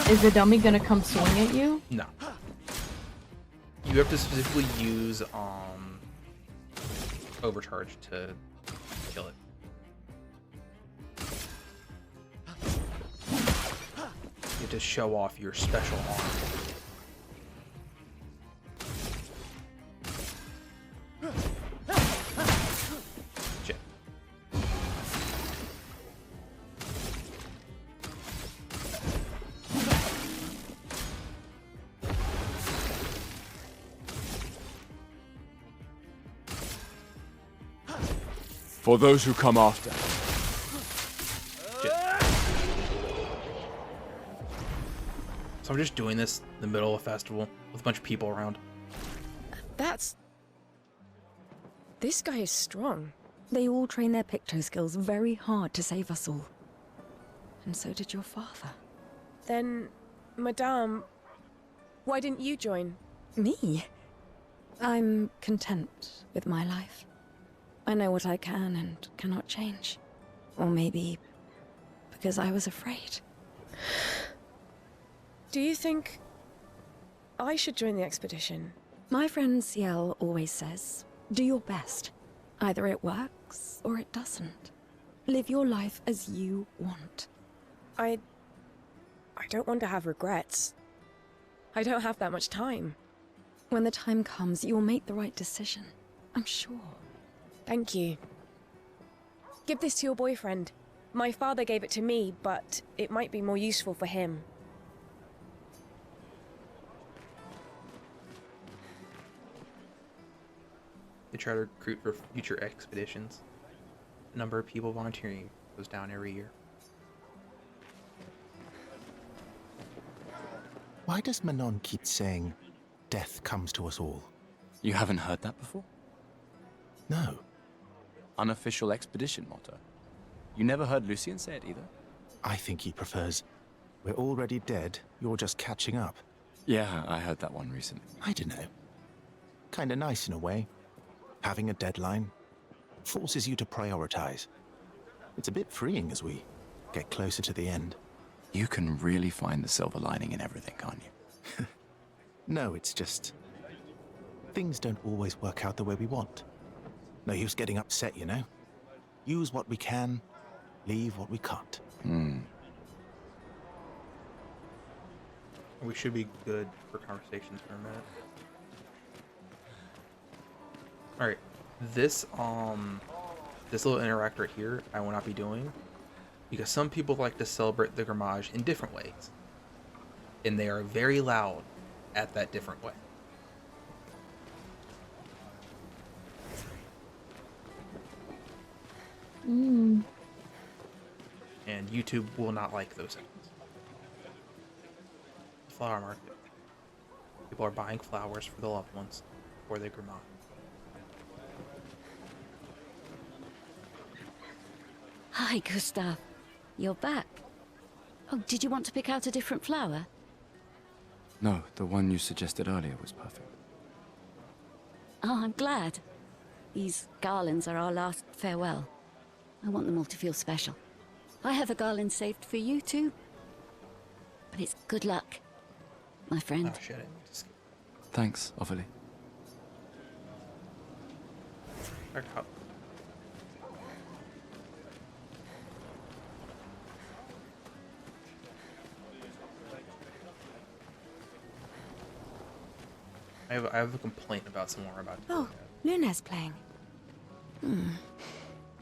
Is the dummy gonna come swing at you? No. You have to specifically use overcharge to kill it. You have to show off your special arm. Shit. For those who come after. Shit. So I'm just doing this in the middle of a festival with a bunch of people around. This guy is strong. They all train their picto skills very hard to save us all. And so did your father. Then, Madame, why didn't you join? Me? I'm content with my life. I know what I can and cannot change. Or maybe because I was afraid. Do you think I should join the expedition? My friend Ciel always says, do your best. Either it works or it doesn't. Live your life as you want. I don't want to have regrets. I don't have that much time. When the time comes, you'll make the right decision. I'm sure. Thank you. Give this to your boyfriend. My father gave it to me, but it might be more useful for him. They try to recruit for future expeditions. The number of people volunteering goes down every year. Why does Manon keep saying, death comes to us all? You haven't heard that before? No. Unofficial expedition motto. You never heard Lucien say it either? I think he prefers, we're already dead, you're just catching up. Yeah, I heard that one recently. I don't know. Kinda nice in a way. Having a deadline forces you to prioritize. It's a bit freeing as we get closer to the end. You can really find the silver lining in everything, can't you? No, it's just things don't always work out the way we want. No use getting upset, you know? Use what we can, leave what we can't. We should be good for conversations for a minute. Alright. This little interact right here I will not be doing. because some people like to celebrate the Grammage in different ways, and they are very loud at that different way. Mm. And YouTube will not like those things. Flower market. People are buying flowers for the loved ones for their grandma. Hi, Gustav. You're back. Oh, did you want to pick out a different flower? No, the one you suggested earlier was perfect. Oh, I'm glad. These garlands are our last farewell. I want them all to feel special. I have a garland saved for you, too. But it's good luck, my friend. Oh shit, Thanks, Ophelie. I have a complaint about someone we're about to Oh, Luna's playing.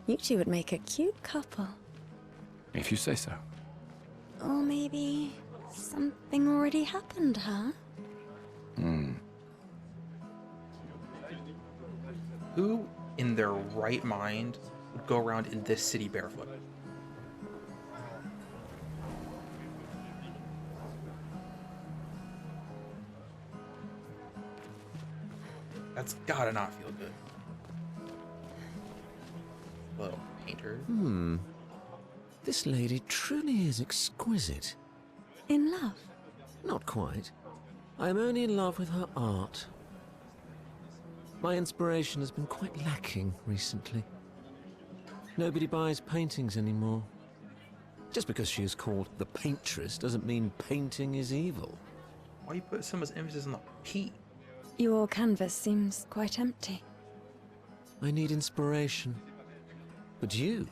You two would make a cute couple. If you say so. Or maybe something already happened, huh? Who in their right mind would go around in this city barefoot? That's gotta not feel good. Little painter. This lady truly is exquisite. In love? Not quite. I am only in love with her art. My inspiration has been quite lacking recently. Nobody buys paintings anymore. Just because she is called the paintress doesn't mean painting is evil. Why you put so much emphasis on the P? Your canvas seems quite empty. I need inspiration. But you,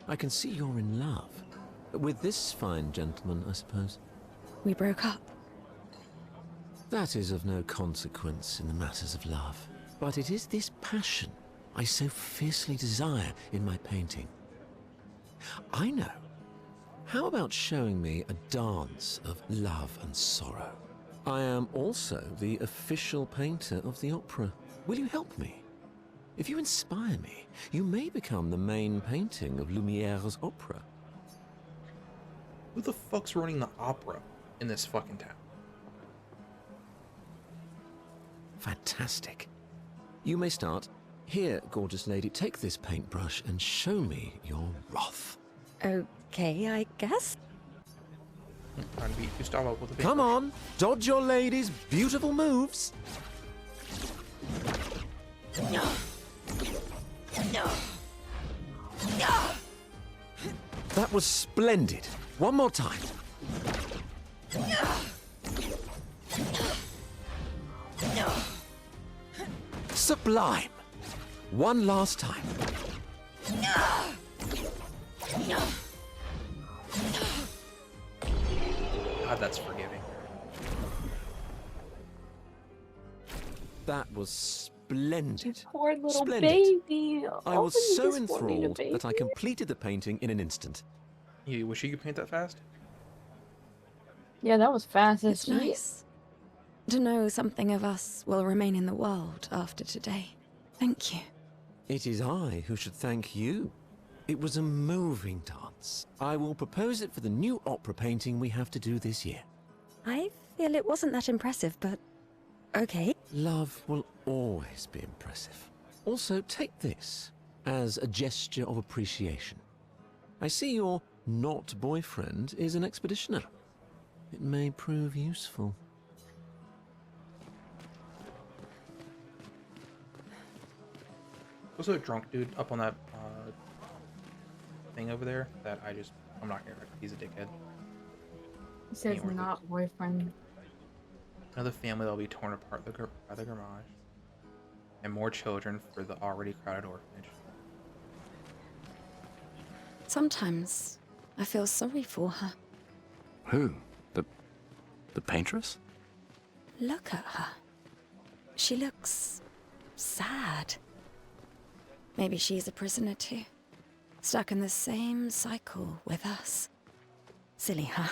I can see you're in love. With this fine gentleman, I suppose. We broke up. That is of no consequence in the matters of love. But it is this passion I so fiercely desire in my painting. I know. How about showing me a dance of love and sorrow? I am also the official painter of the opera. Will you help me? If you inspire me, you may become the main painting of Lumiere's opera. Who the fuck's running the opera in this fucking town? Fantastic. You may start. Here, gorgeous lady, take this paintbrush and show me your wrath. Okay, I guess. Trying to beat Gustavo with a Come on, dodge your lady's beautiful moves. That was splendid. One more time. Sublime. One last time. God, that's forgiving. That was splendid. Poor little Splendid. baby. I Oh, was you so just wanted a enthralled baby. that I completed the painting in an instant. You wish you could paint that fast? Yeah, that was fast. It's nice to know something of us will remain in the world after today. Thank you. It is I who should thank you. It was a moving dance. I will propose it for the new opera painting we have to do this year. I feel it wasn't that impressive, but okay. Love will always be impressive. Also, take this as a gesture of appreciation. I see your not boyfriend is an expeditioner. It may prove useful. Also a drunk dude up on that thing over there that I'm not gonna. He's a dickhead. It says Ain't worth it. not boyfriend. Another family that will be torn apart by the Grammage, and more children for the already crowded orphanage. Sometimes I feel sorry for her. Who? The paintress? Look at her. She looks sad. Maybe she's a prisoner too. Stuck in the same cycle with us. Silly, huh?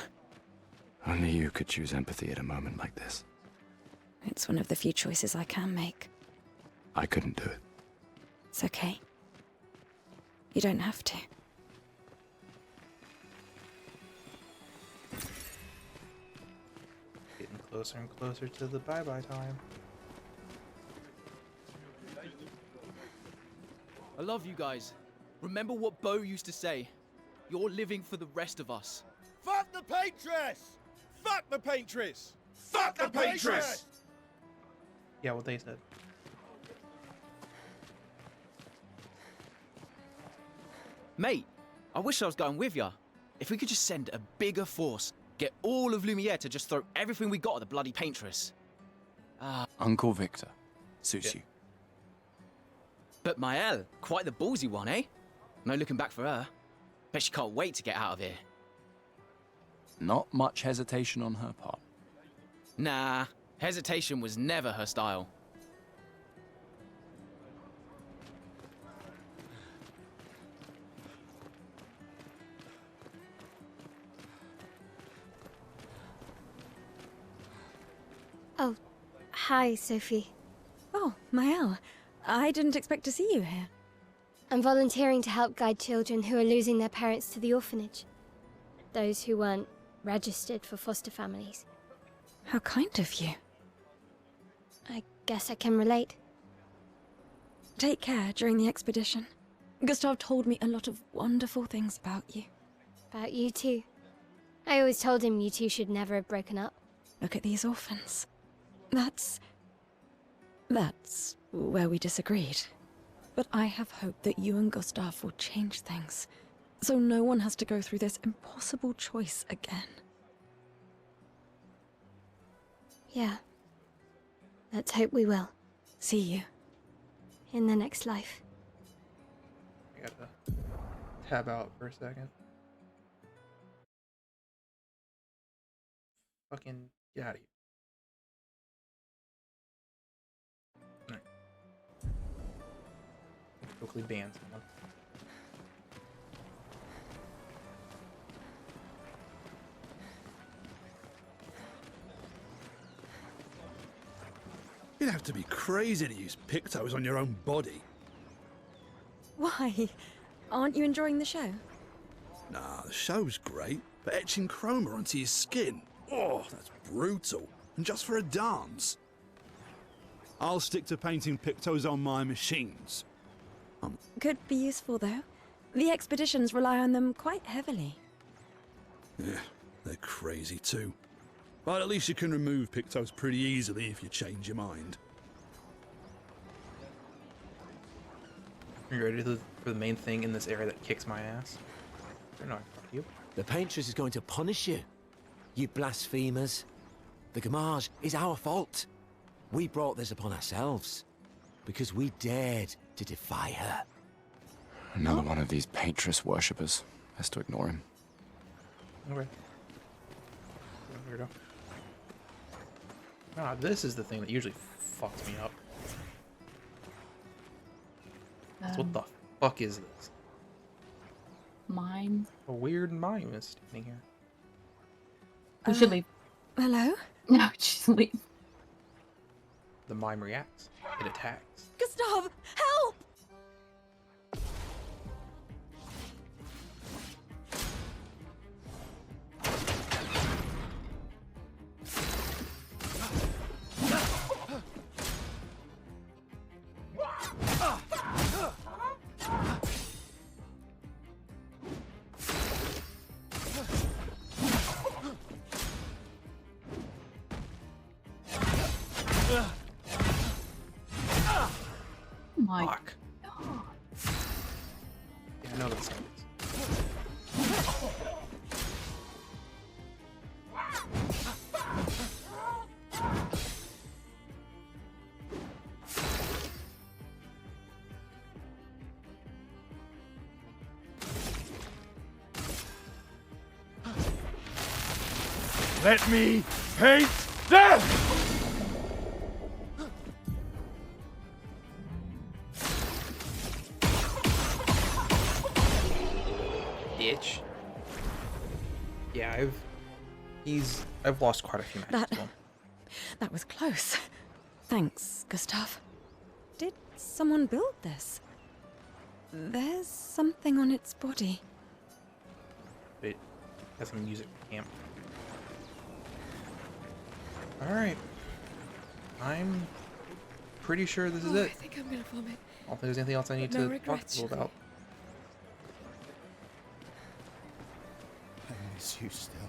Only you could choose empathy at a moment like this. It's one of the few choices I can make. I couldn't do it. It's okay. You don't have to. Getting closer and closer to the bye-bye time. I love you guys. Remember what Bo used to say? You're living for the rest of us. Fuck the Paintress! Fuck the Paintress! Fuck the Paintress! Yeah, what they said. Mate, I wish I was going with ya. If we could just send a bigger force, get all of Lumiere to just throw everything we got at the bloody Paintress. Uncle Victor. Suits you. But Mael, quite the ballsy one, eh? No looking back for her. Bet she can't wait to get out of here. Not much hesitation on her part. Nah, hesitation was never her style. Oh, hi, Sophie. Oh, Mael. I didn't expect to see you here. I'm volunteering to help guide children who are losing their parents to the orphanage. Those who weren't registered for foster families. How kind of you. I guess I can relate. Take care during the expedition. Gustav told me a lot of wonderful things about you. About you too. I always told him you two should never have broken up. Look at these orphans. That's where we disagreed. But I have hope that you and Gustav will change things, so no one has to go through this impossible choice again. Yeah. Let's hope we will. See you. In the next life. I gotta tab out for a second. Fucking get out of here. Alright. Quickly ban someone. You'd have to be crazy to use pictos on your own body. Why? Aren't you enjoying the show? Nah, the show's great, but etching chroma onto your skin, oh, that's brutal. And just for a dance. I'll stick to painting pictos on my machines. Could be useful, though. The expeditions rely on them quite heavily. Yeah, they're crazy too. But at least you can remove pictos pretty easily if you change your mind. Are you ready for the main thing in this area that kicks my ass? They're not fuck you. The Paintress is going to punish you. You blasphemers. The Gamage is our fault. We brought this upon ourselves. Because we dared to defy her. Another one of these Paintress worshippers. Best to ignore him. Okay. Weirdo. Ah, this is the thing that usually fucks me up. So what the fuck is this? Mime. A weird mime is standing here. We should leave. Hello? No, just leave. The mime reacts. It attacks. Gustav, help! My Fuck. God. Yeah, I know that sound is. Let me paint death! I've lost quite a few matches to him. That was close. Thanks, Gustav. Did someone build this? There's something on its body. Wait, has some music for camp. Alright. I'm pretty sure this is it. I think I'm gonna vomit. I don't think there's anything else I need No to regrets, talk to people about. I miss you still.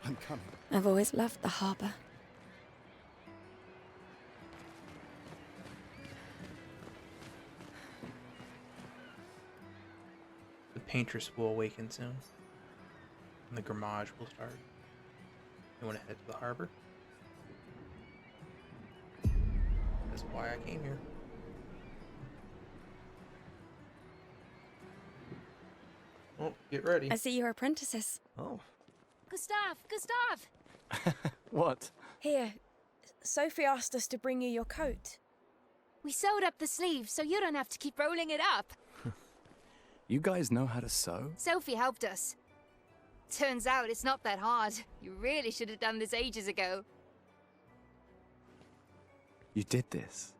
I'm coming. I've always loved the harbour. The paintress will awaken soon. And the grammage will start. You want to head to the harbor? That's why I came here. Oh, get ready. I see you're apprentices. Oh. Gustav! Gustav! What? Here, Sophie asked us to bring you your coat. We sewed up the sleeves so you don't have to keep rolling it up. You guys know how to sew? Sophie helped us. Turns out it's not that hard. You really should have done this ages ago. You did this?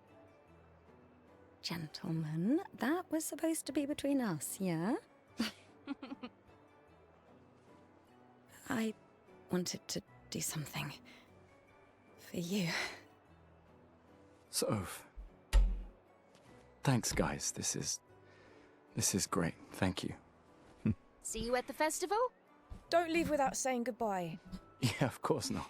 Gentlemen, that was supposed to be between us, yeah? I wanted to do something for you. Soph. Thanks, guys. This is great. Thank you. See you at the festival? Don't leave without saying goodbye. Yeah, of course not.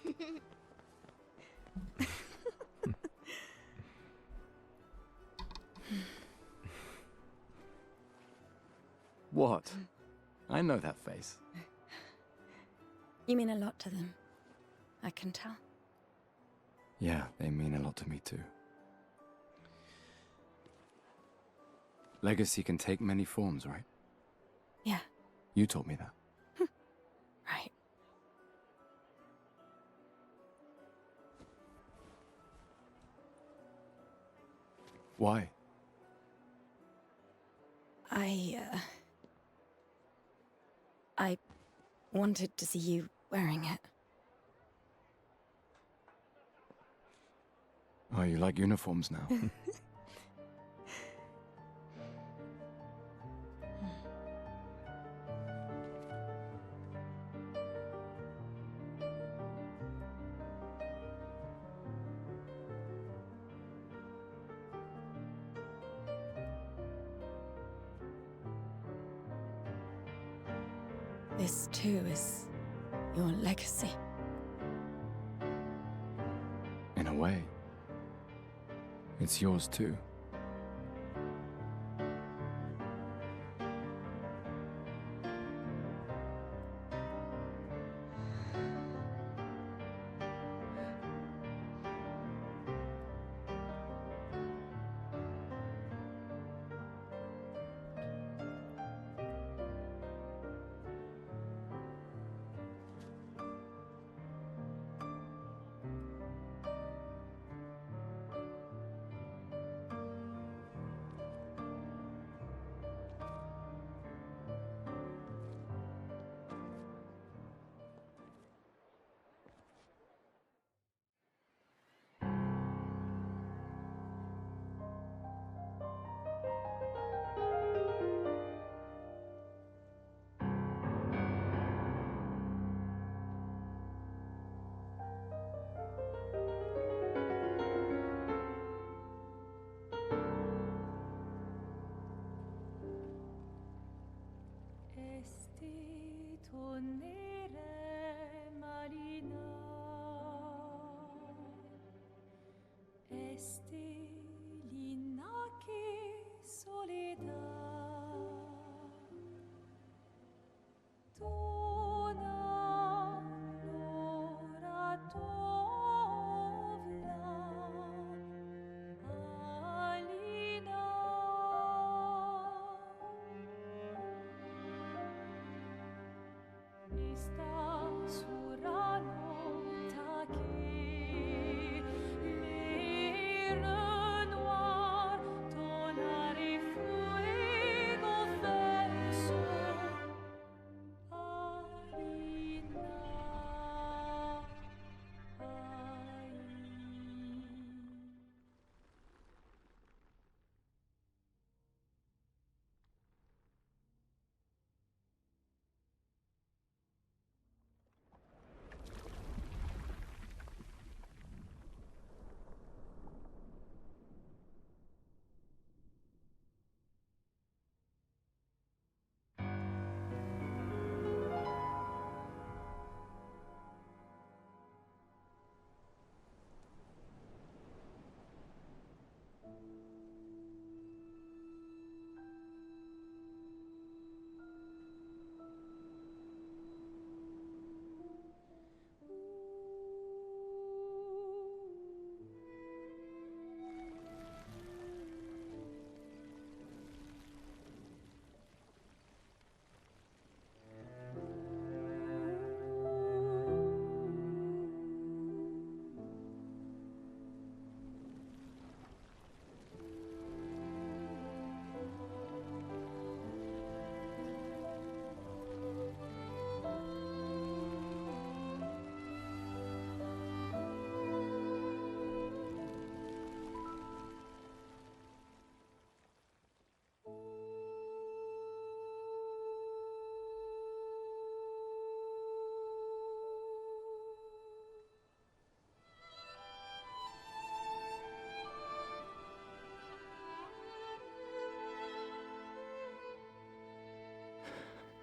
What? I know that face. You mean a lot to them. I can tell. Yeah, they mean a lot to me too. Legacy can take many forms, right? Yeah. You told me that. Right. Why? I wanted to see you wearing it. Oh, you like uniforms now? This too is your legacy. In a way. It's yours too.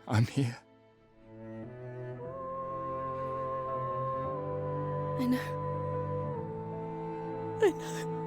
I'm here. I know. I know.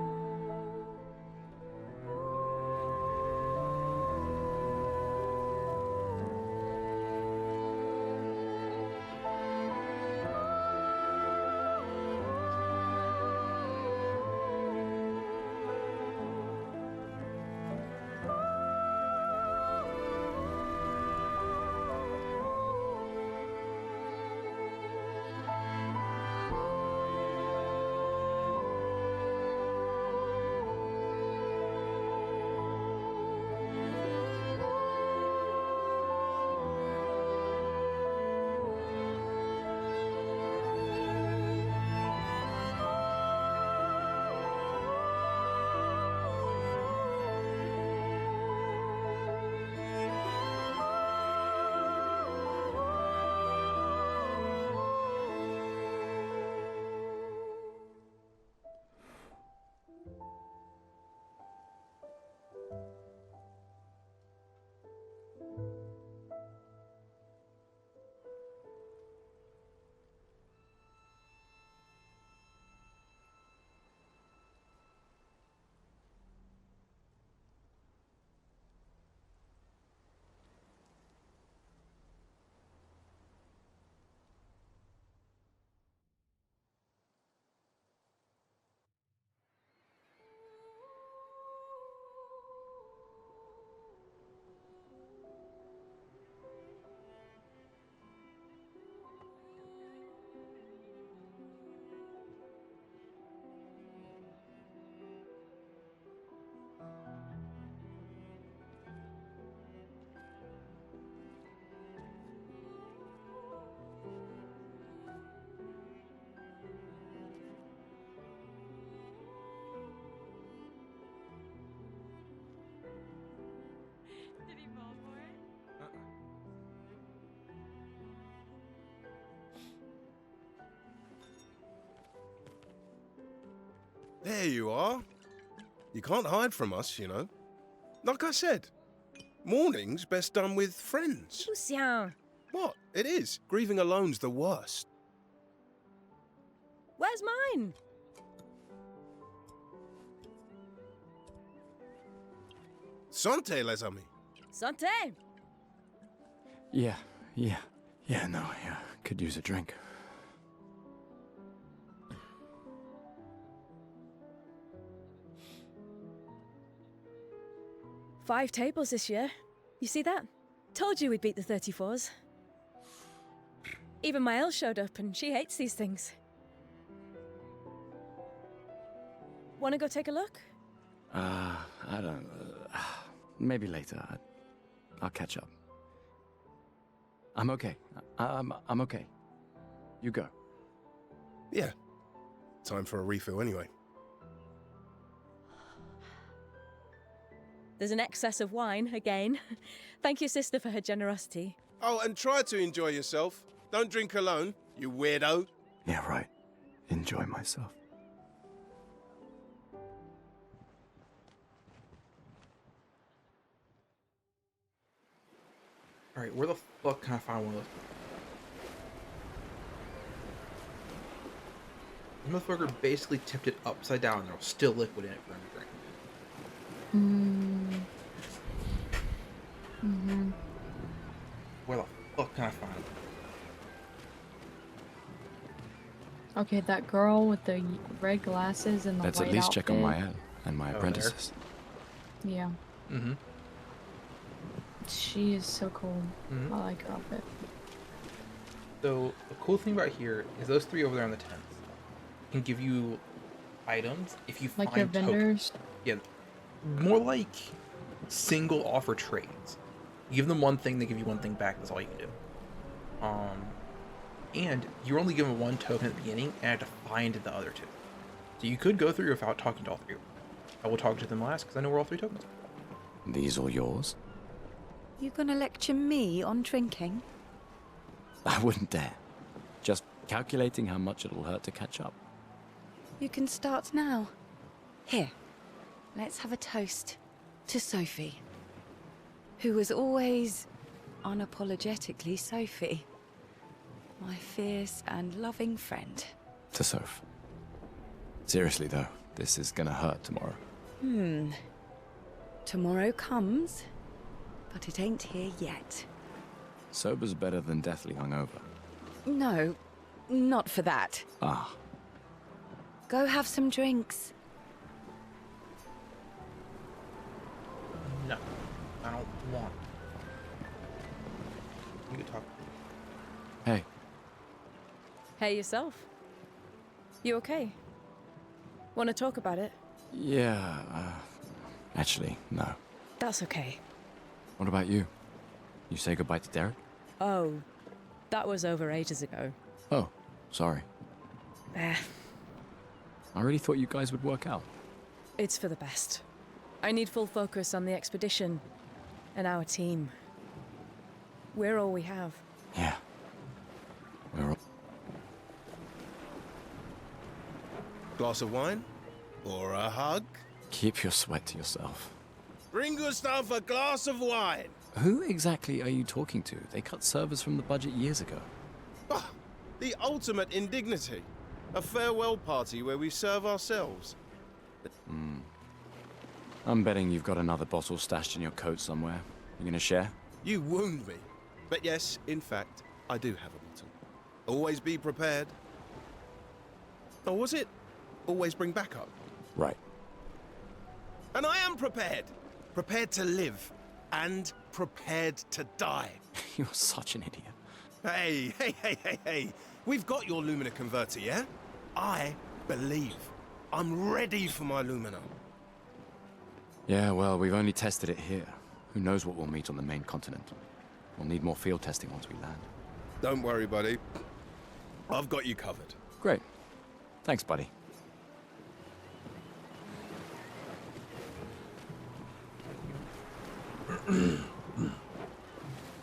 There you are. You can't hide from us, you know. Like I said, mourning's best done with friends. Lucien, What? It is. Grieving alone's the worst. where's mine? Santé, les amis. Santé! Yeah, no, yeah. Could use a drink. Five tables this year. You see that? Told you we'd beat the 34s. Even my Elle showed up, and she hates these things. Wanna go take a look? I don't... maybe later. I'll catch up. I'm okay. I'm okay. You go. Yeah. Time for a refill anyway. There's an excess of wine, again. Thank your sister for her generosity. Oh, and try to enjoy yourself. Don't drink alone, you weirdo. Yeah, right. Enjoy myself. Alright, where the fuck can I find one of those? The motherfucker basically tipped it upside down and there was still liquid in it for him to drink. Where the fuck can I find it? Okay, that girl with the red glasses and the Let's white at least check on my outfit. Elle and my Oh, apprentices. Yeah, Mm-hmm. she is so cool. Mhm. I like her outfit. So the cool thing about here is those three over there on the tents can give you items if you Like find your vendors. Yeah, more like single offer trades. You give them one thing, they give you one thing back. That's all you can do. And you're only given one token at the beginning, and have to find the other two. So you could go through without talking to all three. I will talk to them last because I know where all three tokens are. These all yours? You gonna lecture me on drinking? I wouldn't dare. Just calculating how much it'll hurt to catch up. You can start now. Here, let's have a toast to Sophie, who was always unapologetically Sophie. My fierce and loving friend. To Soph. Seriously though, this is gonna hurt tomorrow. Tomorrow comes, but it ain't here yet. Sober's better than deathly hungover. No, not for that. Ah. Go have some drinks. No, I don't want. You can talk. Hey. Hey, yourself. You okay? Want to talk about it? Yeah, actually, no. That's okay. What about you? You say goodbye to Derek? Oh, that was over ages ago. Oh, sorry. Eh, I really thought you guys would work out. it's for the best. I need full focus on the expedition and our team. We're all we have. Yeah. We're all... Glass of wine? Or a hug? Keep your sweat to yourself. Bring Gustav a glass of wine! Who exactly are you talking to? They cut servers from the budget years ago. Ah, the ultimate indignity. A farewell party where we serve ourselves. I'm betting you've got another bottle stashed in your coat somewhere. You gonna share? You wound me. But yes, in fact, I do have a bottle. Always be prepared. Or was it always bring backup? Right. And I am prepared. Prepared to live. And prepared to die. You're such an idiot. Hey. We've got your Lumina converter, yeah? I believe. I'm ready for my Lumina. Yeah, well, we've only tested it here. Who knows what we'll meet on the main continent? We'll need more field testing once we land. Don't worry, buddy. I've got you covered. Great. Thanks, buddy.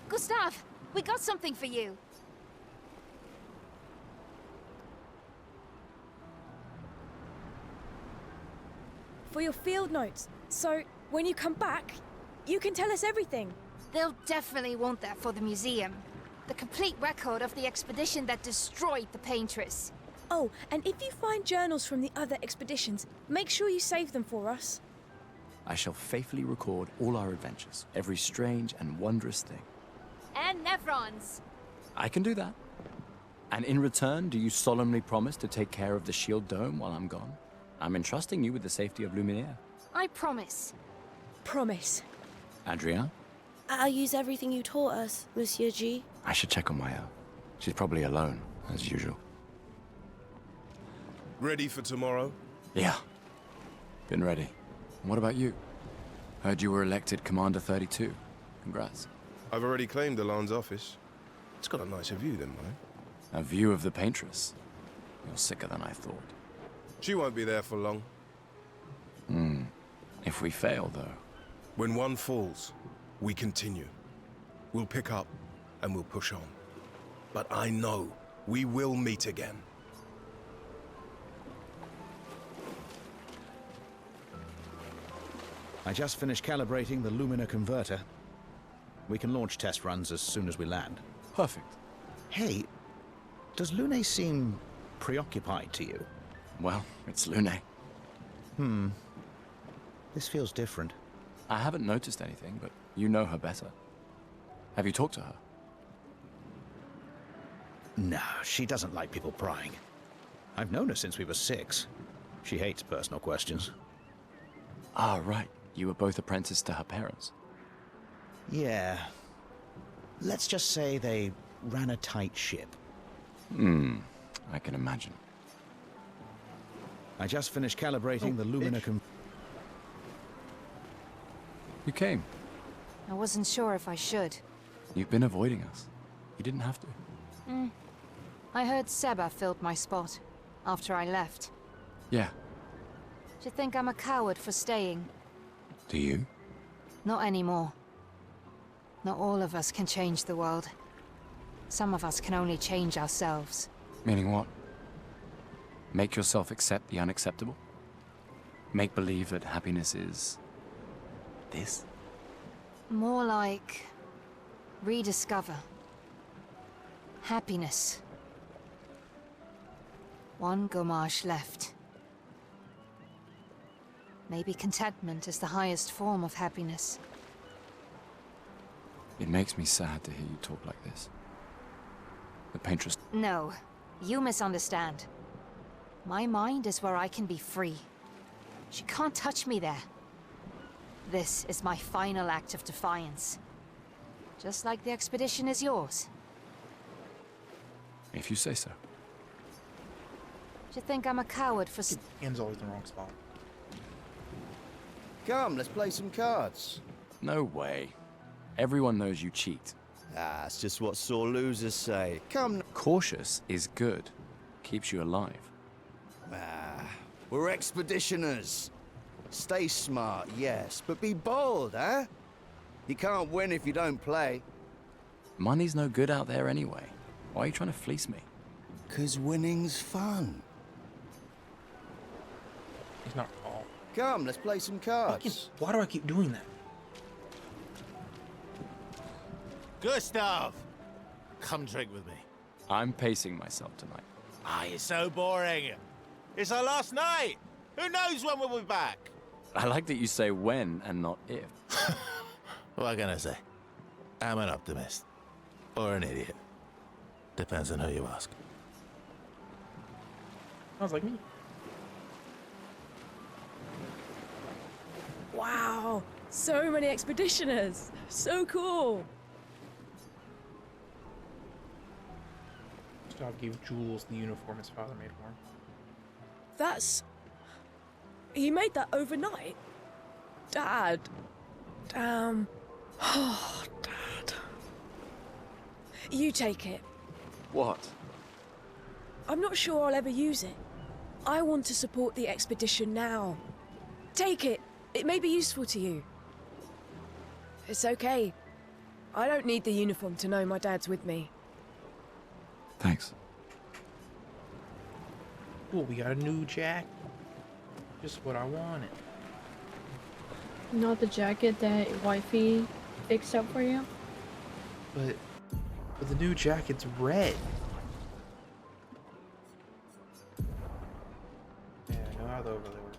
Gustav, we got something for you. For your field notes. So, when you come back, you can tell us everything. They'll definitely want that for the museum. The complete record of the expedition that destroyed the Paintress. Oh, and if you find journals from the other expeditions, make sure you save them for us. I shall faithfully record all our adventures, every strange and wondrous thing. And Nephron's. I can do that. And in return, do you solemnly promise to take care of the shield dome while I'm gone? I'm entrusting you with the safety of Luminaire. I promise. Promise. Adrien? I'll use everything you taught us, Monsieur G. I should check on Maya. She's probably alone, as usual. Ready for tomorrow? Yeah. Been ready. And what about you? Heard you were elected Commander 32. Congrats. I've already claimed Alon's office. It's got a nicer view than mine. A view of the Paintress. You're sicker than I thought. She won't be there for long. If we fail, though. When one falls, we continue. We'll pick up and we'll push on. But I know we will meet again. I just finished calibrating the Lumina converter. We can launch test runs as soon as we land. Perfect. Hey, does Lune seem preoccupied to you? Well, it's Lune. This feels different. I haven't noticed anything, but you know her better. Have you talked to her? No, she doesn't like people prying. I've known her since we were 6. She hates personal questions. Ah, right. You were both apprenticed to her parents. Yeah. Let's just say they ran a tight ship. I can imagine. I just finished calibrating the Lumina You came. I wasn't sure if I should. You've been avoiding us. You didn't have to. I heard Seba filled my spot after I left. Yeah. Do you think I'm a coward for staying? Do you? Not anymore. Not all of us can change the world. Some of us can only change ourselves. Meaning what? Make yourself accept the unacceptable? Make believe that happiness is... this? More like... rediscover happiness. One Gommage left. Maybe contentment is the highest form of happiness. It makes me sad to hear you talk like this. The paintress... No, you misunderstand. My mind is where I can be free. She can't touch me there. This is my final act of defiance. Just like the expedition is yours. If you say so. Do you think I'm a coward for... Hands always in the wrong spot. Come, let's play some cards. No way. Everyone knows you cheat. Ah, it's just what sore losers say. Come. Cautious is good. Keeps you alive. Ah, we're expeditioners. Stay smart, yes, but be bold, huh? You can't win if you don't play. Money's no good out there anyway. Why are you trying to fleece me? 'Cause winning's fun. He's not wrong. Come, let's play some cards. Why do I keep doing that? Gustav! Come drink with me. I'm pacing myself tonight. Ah, you're so boring. It's our last night. Who knows when we'll be back? I like that you say when and not if. What can I say? I'm an optimist. Or an idiot. Depends on who you ask. Sounds like me. Wow, so many expeditioners. So cool. Gustav gave Jules the uniform his father made for him. That's... He made that overnight? Dad. Damn. Oh, Dad. You take it. What? I'm not sure I'll ever use it. I want to support the expedition now. Take it. It may be useful to you. It's okay. I don't need the uniform to know my dad's with me. Thanks. Cool, we got a new jacket. Just what I wanted. Not the jacket that wifey fixed up for you? But the new jacket's red. Yeah, I know how the overlay works.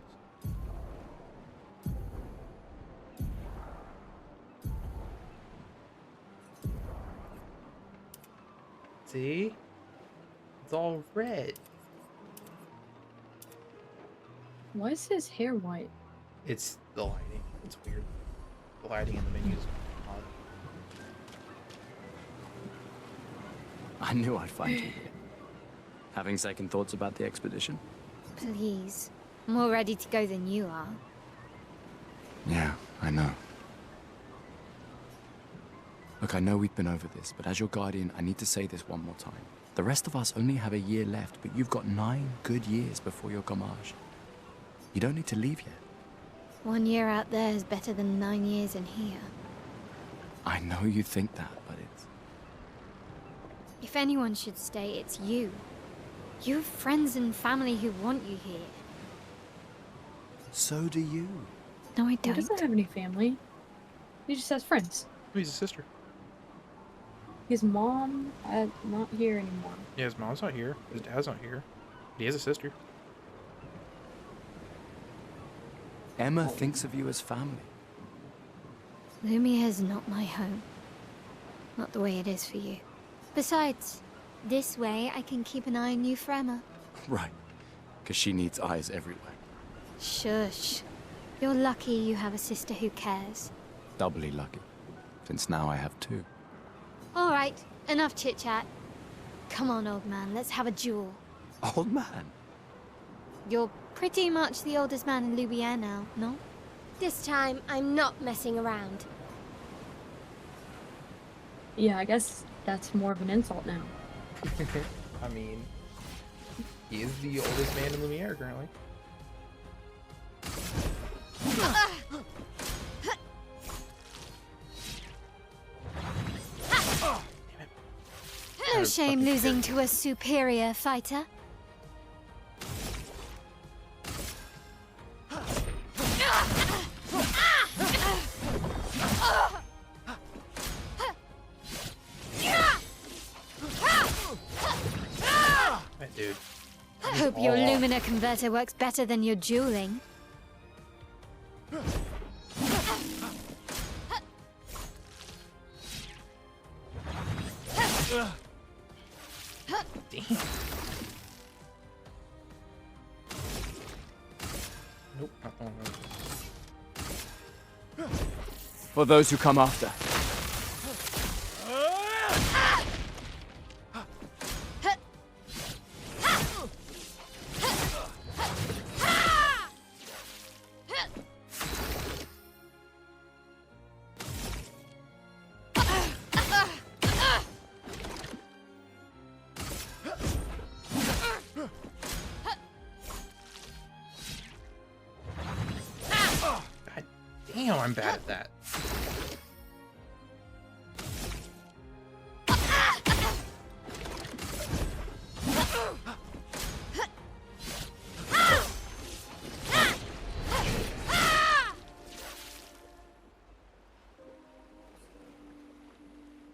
See? It's all red. Why is his hair white? It's the lighting. It's weird. The lighting in the menus is odd. I knew I'd find you here. Having second thoughts about the expedition? Please. More ready to go than you are. Yeah, I know. Look, I know we've been over this, but as your guardian, I need to say this one more time. The rest of us only have a year left, but you've got 9 good years before your Gommage. You don't need to leave yet. 1 year out there is better than 9 years in here. I know you think that, but it's... If anyone should stay, it's you. You have friends and family who want you here. So do you. No, I He don't. doesn't have any family. He just has friends. He's a sister. His mom, not here anymore. Yeah, his mom's not here. His dad's not here. But he has a sister. Emma thinks of you as family. Lumia is not my home. Not the way it is for you. Besides, this way I can keep an eye on you for Emma. Right. Because she needs eyes everywhere. Shush. You're lucky you have a sister who cares. Doubly lucky. Since now I have 2. All right, enough chit-chat. Come on, old man, let's have a duel. Old man? You're pretty much the oldest man in Louvier now, no? This time, I'm not messing around. Yeah, I guess that's more of an insult now. I mean, he is the oldest man in Lumiere currently. No shame losing to a superior fighter. hope your Oh. Lumina converter works better than your dueling. Damn. Nope, not one of those. For those who come after. Damn, I'm bad at that.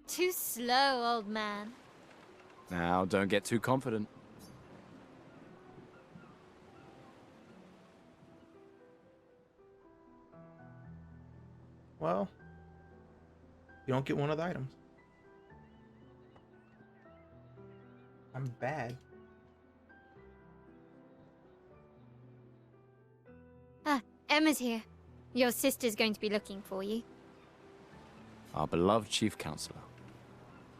Too slow, old man. Now, don't get too confident. Well, you don't get one of the items. I'm bad. Ah, Emma's here. Your sister's going to be looking for you. Our beloved chief counselor.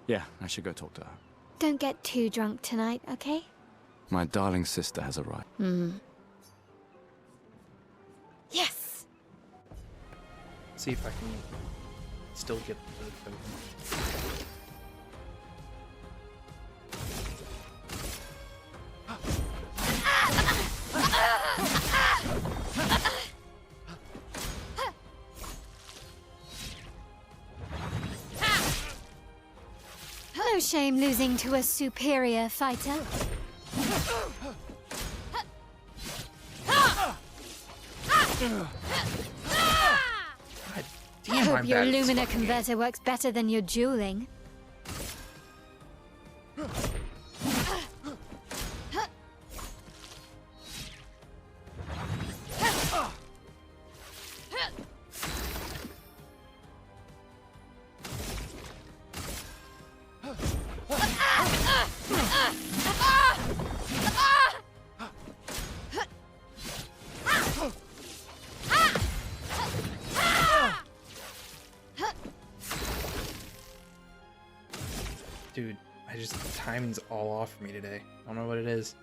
Yeah, I should go talk to her. Don't get too drunk tonight, okay? My darling sister has arrived. Yes! See if I can still get the token. No shame losing to a superior fighter. Damn, I hope I'm your bad at this Lumina fucking game. converter works better than your dueling. Dude, timing's all off for me today. I don't know what it is.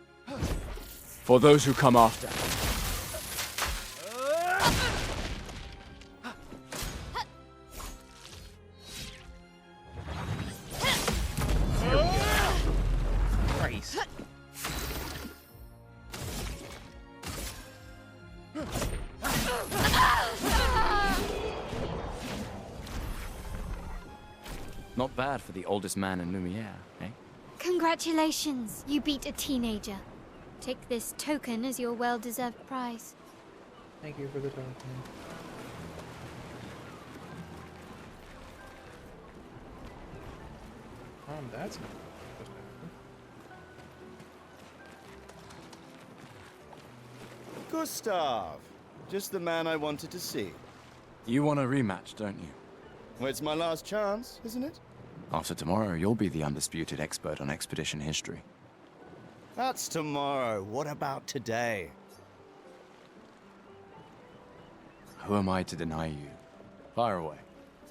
For those who come after. Christ. Not bad for the oldest man in Lumiere, eh? Congratulations, you beat a teenager. Take this token as your well-deserved prize. Thank you for the token. That's not supposed to happen. Gustav! Just the man I wanted to see. You want a rematch, don't you? Well, it's my last chance, isn't it? After tomorrow, you'll be the undisputed expert on expedition history. That's tomorrow. What about today? Who am I to deny you? Fire away.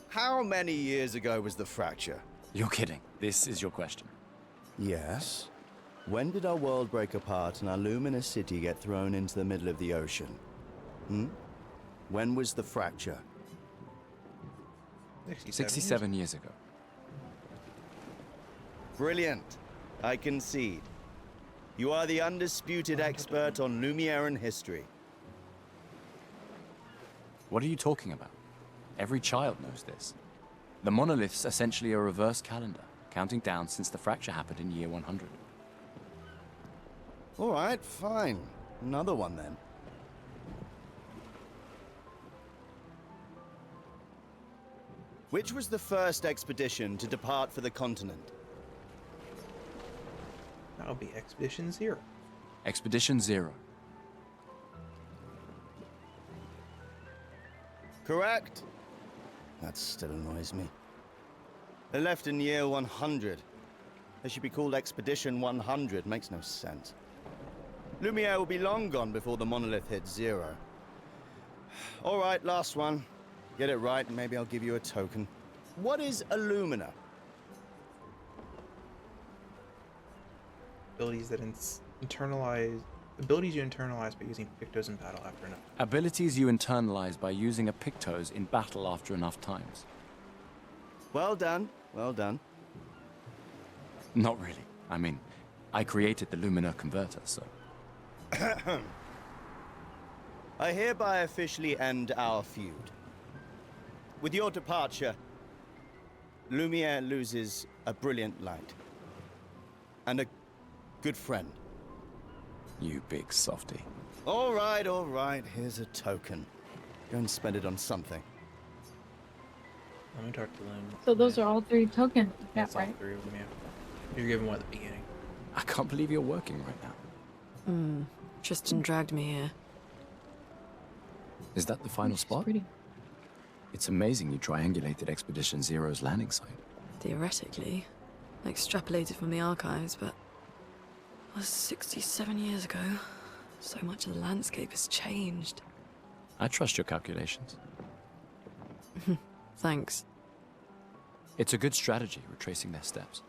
How many years ago was the fracture? You're kidding. This is your question. Yes. When did our world break apart and our luminous city get thrown into the middle of the ocean? When was the fracture? 67 years ago. Brilliant. I concede. You are the undisputed expert on Lumieran history. What are you talking about? Every child knows this. The monolith's essentially a reverse calendar, counting down since the fracture happened in year 100. All right, fine. Another one then. Which was the first expedition to depart for the continent? That'll be Expedition 0. Expedition 0. Correct? That still annoys me. They left in year 100. They should be called Expedition 100. Makes no sense. Lumiere will be long gone before the monolith hits 0. All right, last one. Get it right, and maybe I'll give you a token. What is Illumina? Abilities that internalize... Abilities you internalize by using Pictos in battle after enough. Abilities you internalize by using a Pictos in battle after enough times. Well done, well done. Not really. I mean, I created the Lumina converter, so... I hereby officially end our feud. With your departure, Lumiere loses a brilliant light. And a good friend. You big softy. All right, here's a token. Go and spend it on something. Let me talk to them. So those are all 3 tokens, yeah, That's all right? 3 of them, yeah. You're given one at the beginning. I can't believe you're working right now. Tristan dragged me here. Is that the final spot? Pretty. It's amazing you triangulated Expedition Zero's landing site. Theoretically. Extrapolated from the archives, but... That was 67 years ago. So much of the landscape has changed. I trust your calculations. Thanks. It's a good strategy, retracing their steps.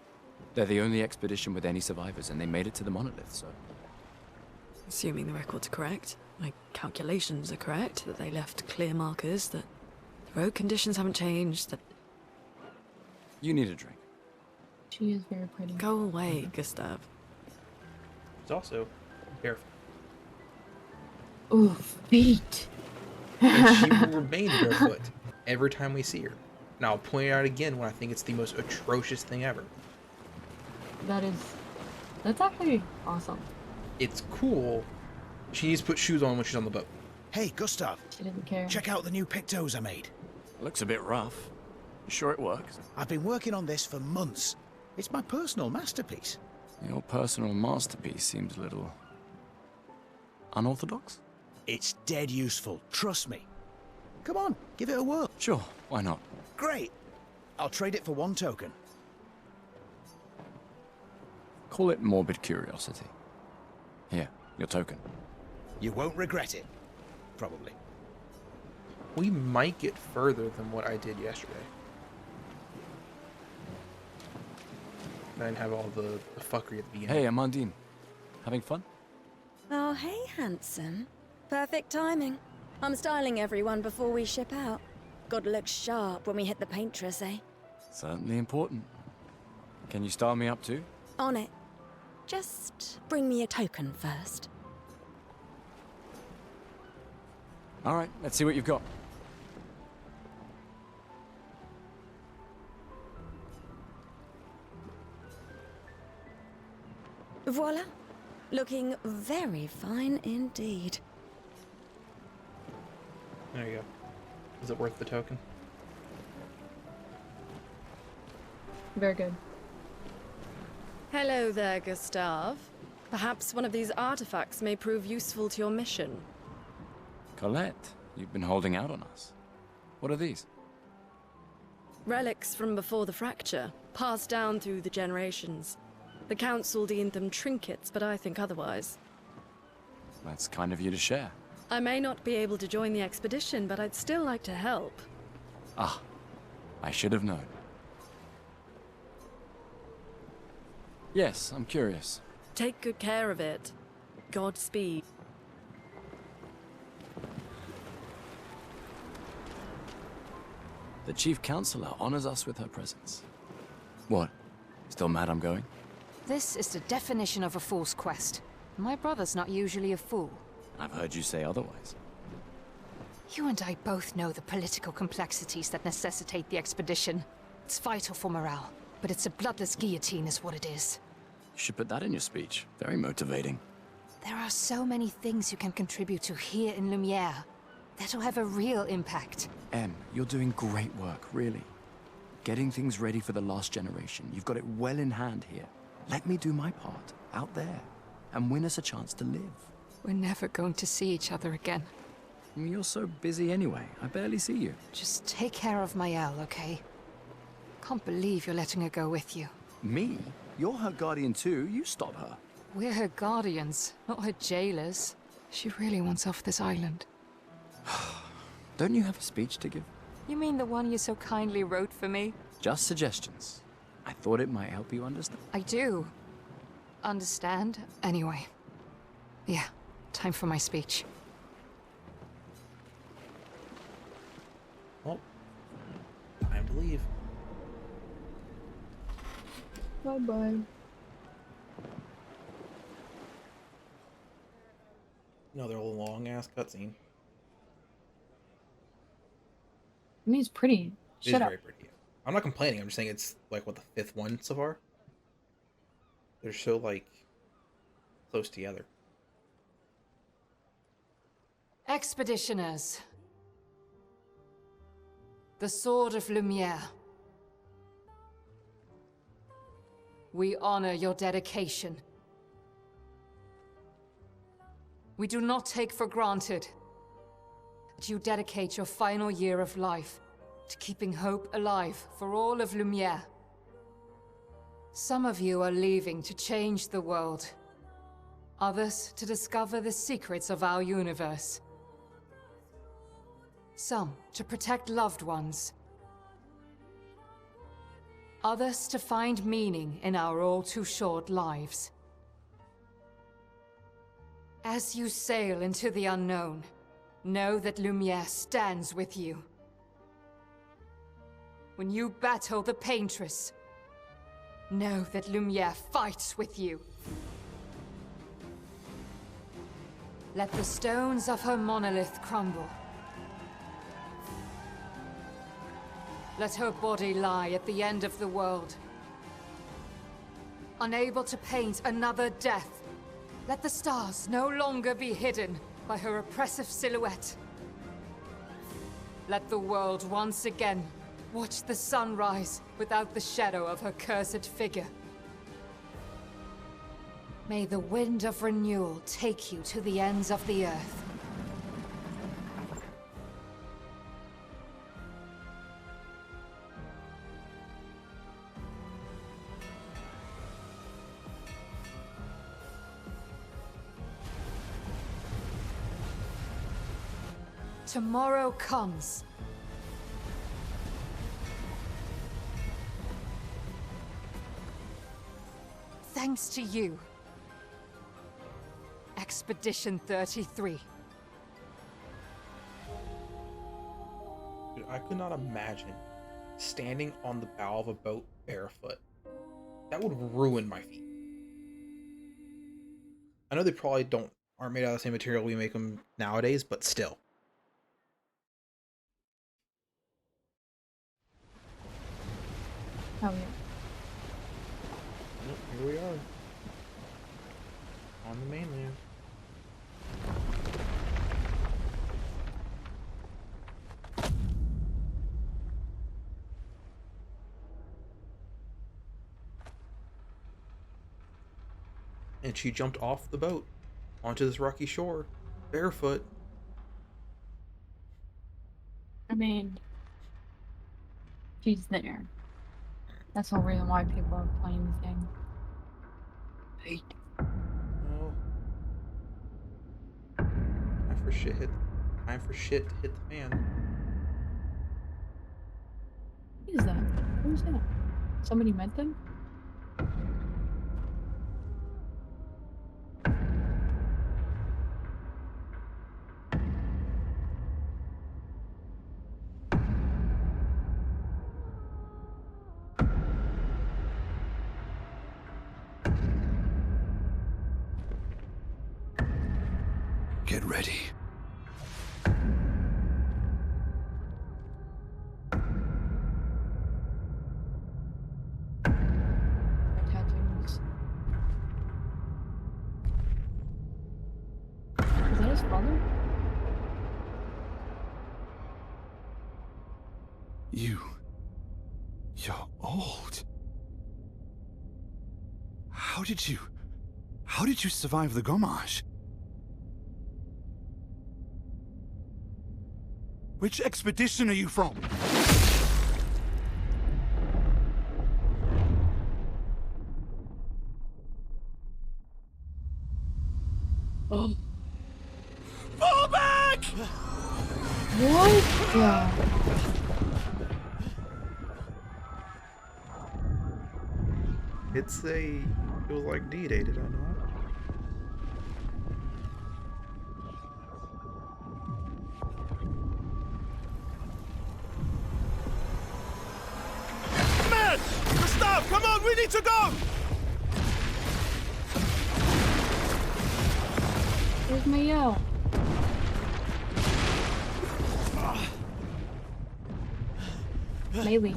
They're the only expedition with any survivors, and they made it to the monolith, so... Assuming the record's correct, my calculations are correct, that they left clear markers, that the road conditions haven't changed, that... You need a drink. She is very pretty. Go away, Gustav. It's also barefoot. Ooh, feet. And she will remain barefoot every time we see her. And I'll point it out again when I think it's the most atrocious thing ever. That's actually awesome. It's cool. She needs to put shoes on when she's on the boat. Hey, Gustav. She doesn't care. Check out the new Pictos I made. Looks a bit rough. You sure it works? I've been working on this for months. It's my personal masterpiece. Your personal masterpiece seems a little... unorthodox? It's dead useful, trust me. Come on, give it a whirl. Sure, why not? Great. I'll trade it for 1 token. Call it morbid curiosity. Here, your token. You won't regret it. Probably. We might get further than what I did yesterday. I didn't have all the fuckery at the beginning. Hey, Amandine. Having fun? Oh, hey, handsome. Perfect timing. I'm styling everyone before we ship out. Gotta look sharp when we hit the paintress, eh? Certainly important. Can you style me up too? On it. Just bring me a token first. All right, let's see what you've got. Voila. Looking very fine indeed. There you go. Is it worth the token? Very good. Hello there, Gustav. Perhaps one of these artifacts may prove useful to your mission. Colette, you've been holding out on us. What are these? Relics from before the fracture, passed down through the generations. The Council deemed them trinkets, but I think otherwise. That's kind of you to share. I may not be able to join the expedition, but I'd still like to help. Ah, I should have known. Yes, I'm curious. Take good care of it. Godspeed. The Chief Counselor honors us with her presence. What? Still mad I'm going? This is the definition of a fool's quest. My brother's not usually a fool. I've heard you say otherwise. You and I both know the political complexities that necessitate the expedition. It's vital for morale, but it's a bloodless guillotine is what it is. You should put that in your speech. Very motivating. There are so many things you can contribute to here in Lumiere that'll have a real impact. Em, you're doing great work, really. Getting things ready for the last generation. You've got it well in hand here. Let me do my part, out there. and win us a chance to live. We're never going to see each other again. You're so busy anyway. I barely see you. Just take care of Maëlle, okay? Can't believe you're letting her go with you. Me? You're her guardian too. You stop her. We're her guardians, not her jailers. She really wants off this island. Don't you have a speech to give? You mean the one you so kindly wrote for me? Just suggestions. I thought it might help you understand. I do. Understand? Anyway. Yeah, time for my speech. Well, time to leave. Bye-bye. Another long-ass cutscene. I mean, it's pretty. It is very pretty. I'm not complaining. I'm just saying it's like what, the fifth one so far. They're so like close together. Expeditioners. The Sword of Lumiere. We honor your dedication. We do not take for granted that you dedicate your final year of life to keeping hope alive for all of Lumiere. Some of you are leaving to change the world. Others to discover the secrets of our universe. Some to protect loved ones. Others to find meaning in our all too short lives. As you sail into the unknown, know that Lumiere stands with you. When you battle the Paintress, know that Lumiere fights with you. Let the stones of her monolith crumble. Let her body lie at the end of the world. Unable to paint another death, let the stars no longer be hidden by her oppressive silhouette. Let the world once again watch the sun rise without the shadow of her cursed figure. May the wind of renewal take you to the ends of the earth. Tomorrow comes. Thanks to you. Expedition 33. Dude, I could not imagine standing on the bow of a boat barefoot. That would ruin my feet. I know they probably aren't made out of the same material we make them nowadays, but still. Oh yeah. Yep, here we are. On the mainland. And she jumped off the boat onto this rocky shore, barefoot. I mean, she's there. That's the whole reason why people are playing the game. Hate. Well, time for shit to hit the fan. Who is that? Who's that? Somebody met them? Get ready. Tattoos. Is that his father? You're old. How How did you survive the Gommage? Which expedition are you from? Oh. Fall back! What the? It was like D-Day, did I not? Man! Gustav, come on, we need to go! Where's Mayo? Maybe.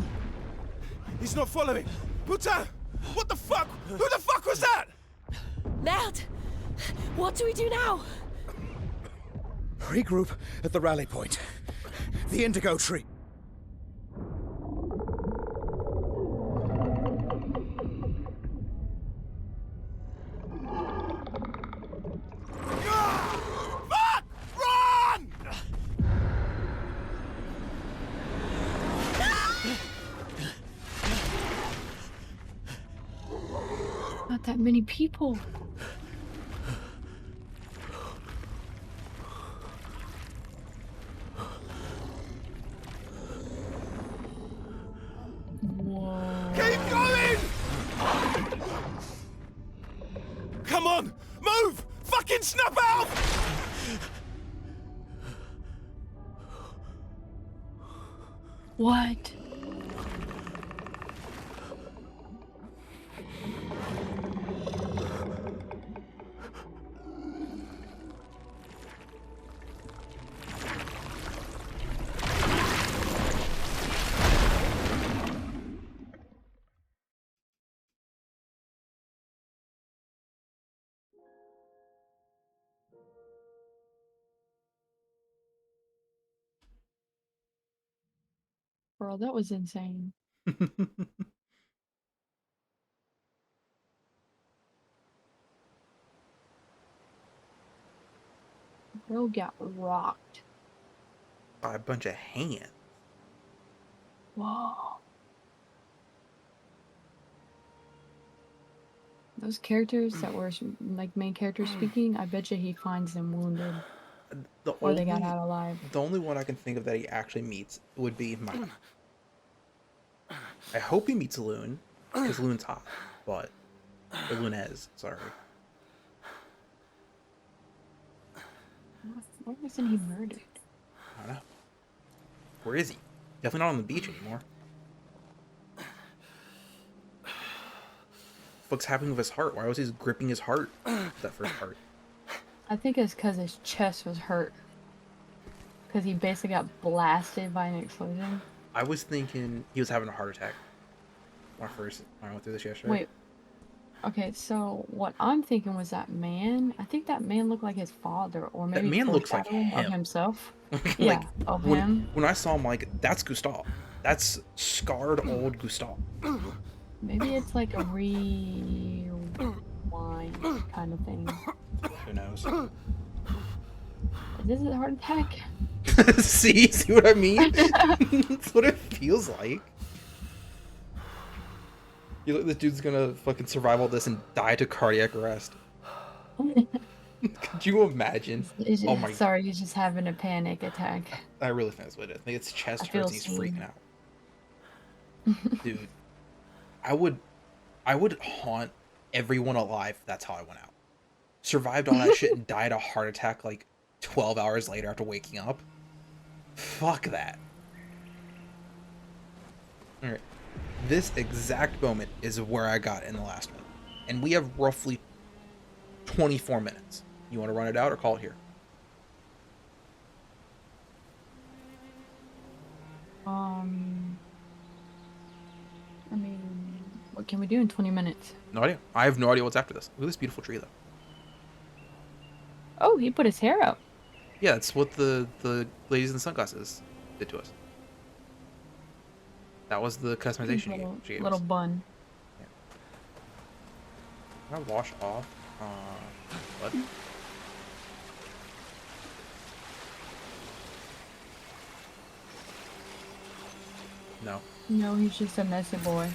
He's not following. Putain! What the fuck? Who the fuck was that? Merde! What do we do now? Regroup at the rally point. The indigo tree. Fuck! Run! Not that many people. Whoa. Keep going! Come on! Move! Fucking snap out! What? Bro, that was insane. Bro got rocked. By a bunch of hands. Whoa. Those characters that were like main characters speaking, I bet you he finds them wounded. Or they got out alive. The only one I can think of that he actually meets would be Mike. I hope he meets Loon, because Loon's hot, but... Or Lunez, sorry. Why wasn't he murdered? I don't know. Where is he? Definitely not on the beach anymore. What's happening with his heart? Why was he gripping his heart? That first part. I think it's because his chest was hurt. Because he basically got blasted by an explosion. I was thinking he was having a heart attack when I went through this yesterday. Wait. Okay, so what I'm thinking was that man. I think that man looked like his father, or maybe That man looks like foreshadowing of him. himself. Like, Yeah, of him. When I saw him, like, that's Gustav. That's scarred old Gustav. Maybe it's like a rewind kind of thing. Who knows? Is this a heart attack? See what I mean? That's what it feels like. You look, this dude's gonna fucking survive all this and die to cardiac arrest. Could you imagine? Oh my! Sorry, he's just having a panic attack. I really think that's what it is. I think it's chest I feel hurts. He's seen. freaking out. Dude, I would haunt everyone alive. That's how I went out. Survived all that shit and died a heart attack like 12 hours later after waking up. Fuck that. All right. This exact moment is where I got in the last one. And we have roughly 24 minutes. You want to run it out or call it here? I mean, what can we do in 20 minutes? No idea. I have no idea what's after this. Look at this beautiful tree, though. Oh, he put his hair up. Yeah, that's what the ladies in the sunglasses did to us. That was the customization she gave Little us. bun. Yeah. Can I wash off? What? No. No, he's just a messy boy.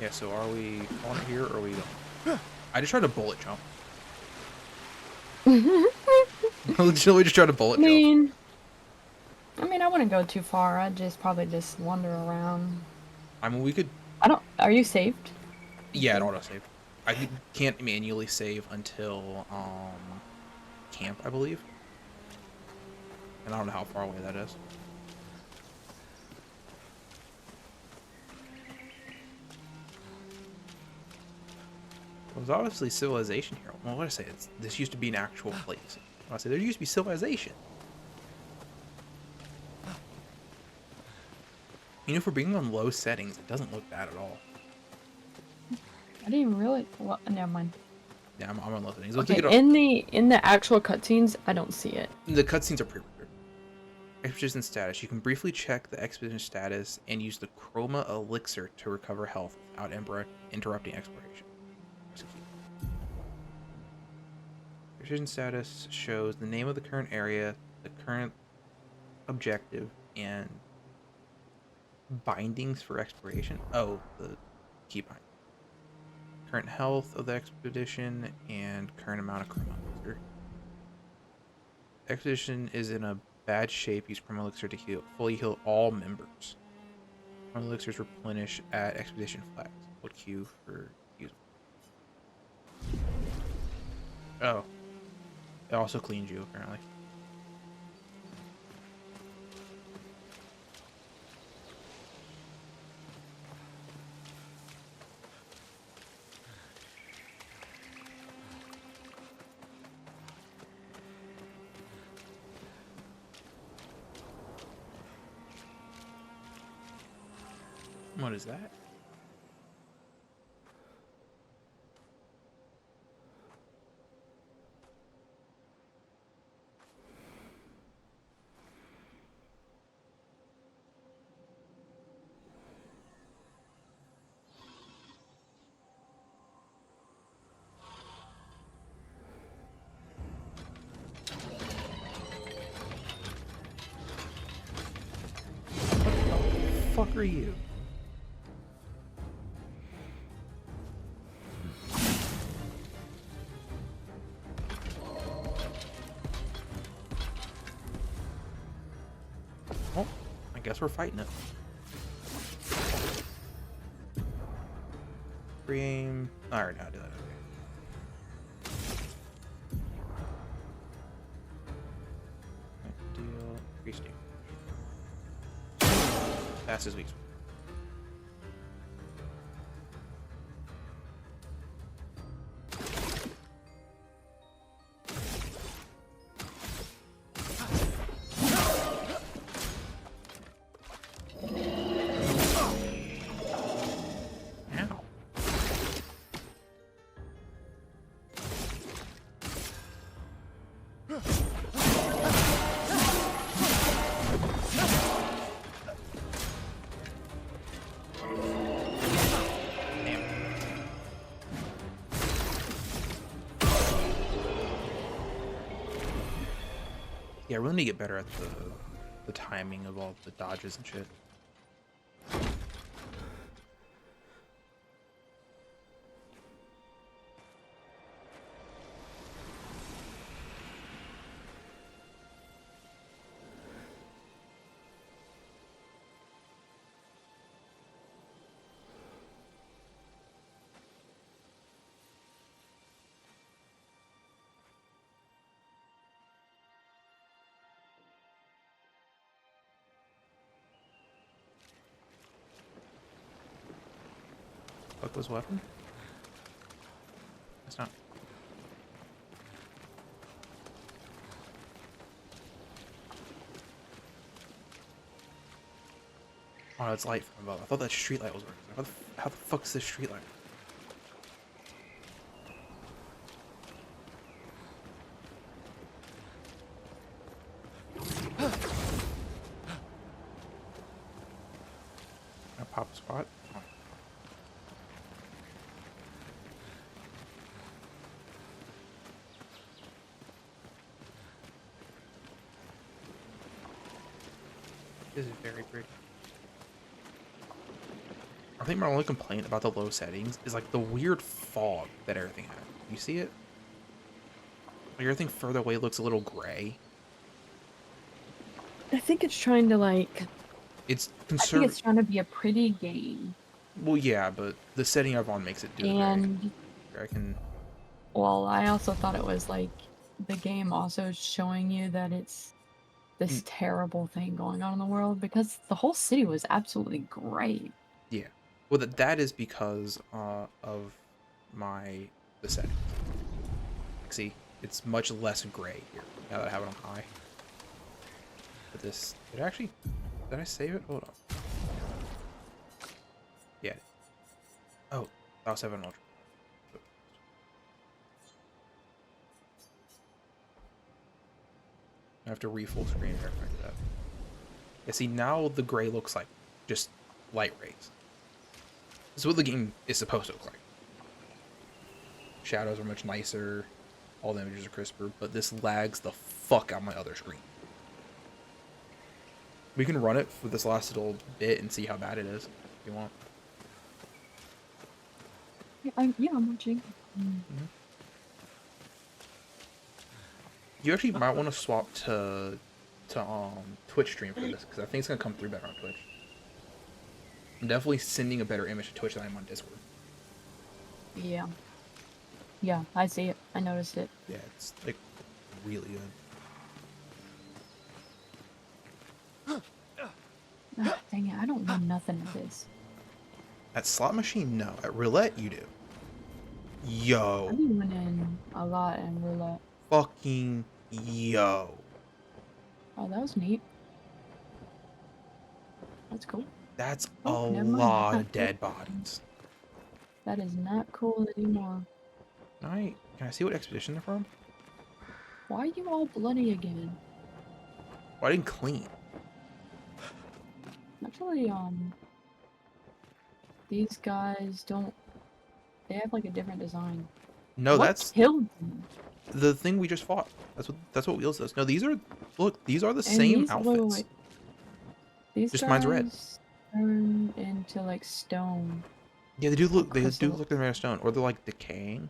Yeah, so are we on it here or are we going? I just tried to bullet jump. Literally just tried to bullet jump. I mean, I wouldn't go too far. I'd just probably just wander around. I mean, we could. Are you saved? Yeah, it auto saved. Can't manually save until camp, I believe. And I don't know how far away that is. There's obviously civilization here. Well, what did I say? This used to be an actual place. I say there used to be civilization. You know, for being on low settings, it doesn't look bad at all. I didn't really. Well, never mind. Yeah, I'm on low settings. Okay, in the actual cutscenes, I don't see it. The cutscenes are pretty weird. Expedition status. You can briefly check the expedition status and use the chroma elixir to recover health without interrupting exploration. Expedition status shows the name of the current area, the current objective, and bindings for exploration. Oh, the key bind. Current health of the expedition and current amount of chroma elixir. Expedition is in a bad shape. Use chroma elixir to fully heal all members. Chroma elixirs replenish at expedition flags. Hold Q for use. Oh. It also cleans you, apparently. What is that? What the fuck are you? Well, I guess we're fighting it. Free aim. Alright, I'll do that. Okay. Deal. Increase damage. Fast as weak. Yeah, I really need to get better at the timing of all the dodges and shit. Fuck this weapon? It's not. Oh, it's light from above. I thought that street light was working. How the fuck is this street light? I pop a spot. Oh. This is very pretty. I think my only complaint about the low settings is like the weird fog that everything has. You see it? Like everything further away looks a little gray. I think it's trying to like. It's I think conservative. it's trying to be a pretty game. Well, yeah, but the setting I've on makes it do it And very. I can. well, I also thought it was like the game also showing you that it's this terrible thing going on in the world because the whole city was absolutely great. Yeah. Well, that is because of the settings. See, it's much less gray here now that I have it on high. But this, did I save it? Hold on. Yeah. Oh, I'll save it on ultra. I have to re-full screen verify that. Yeah, see, now the gray looks like just light rays. This is what the game is supposed to look like. Shadows are much nicer. All the images are crisper, but this lags the fuck out my other screen. We can run it for this last little bit and see how bad it is, if you want. Yeah, I'm watching. Mm-hmm. You actually might want to swap to Twitch stream for this, because I think it's going to come through better on Twitch. I'm definitely sending a better image to Twitch than I am on Discord. Yeah. Yeah, I see it. I noticed it. Yeah, it's like really good. Ah, dang it, I don't win nothing at this. At slot machine, no. At roulette, you do. Yo. I've been winning a lot in roulette. Fucking yo. Oh, that was neat. That's cool. That's a never mind. lot of dead bodies. That is not cool anymore. Alright, can I see what expedition they're from? Why are you all bloody again? Well, I didn't clean. Actually, these guys don't. They have like a different design. No, What that's killed them? the thing we just fought. That's what Wheels does. No, these are the same outfits. Wait. These just guys mine's red. turn into like stone. Yeah, they do look like they're made of stone, or they're like decaying.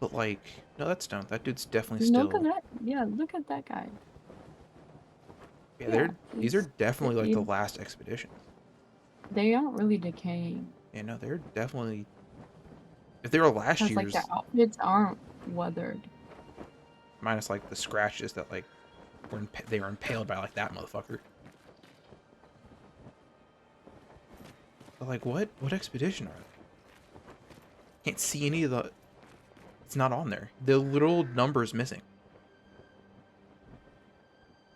But like, no, that's stone. That dude's definitely still. Look at that! Yeah, look at that guy. Yeah, these are definitely like the last expedition. They aren't really decaying. Yeah, no, they're definitely. If they were last year's, like the outfits aren't weathered. Minus like the scratches that like they were impaled by like that motherfucker. But like what expedition are they? Can't see any of the. It's not on there. The little number's missing.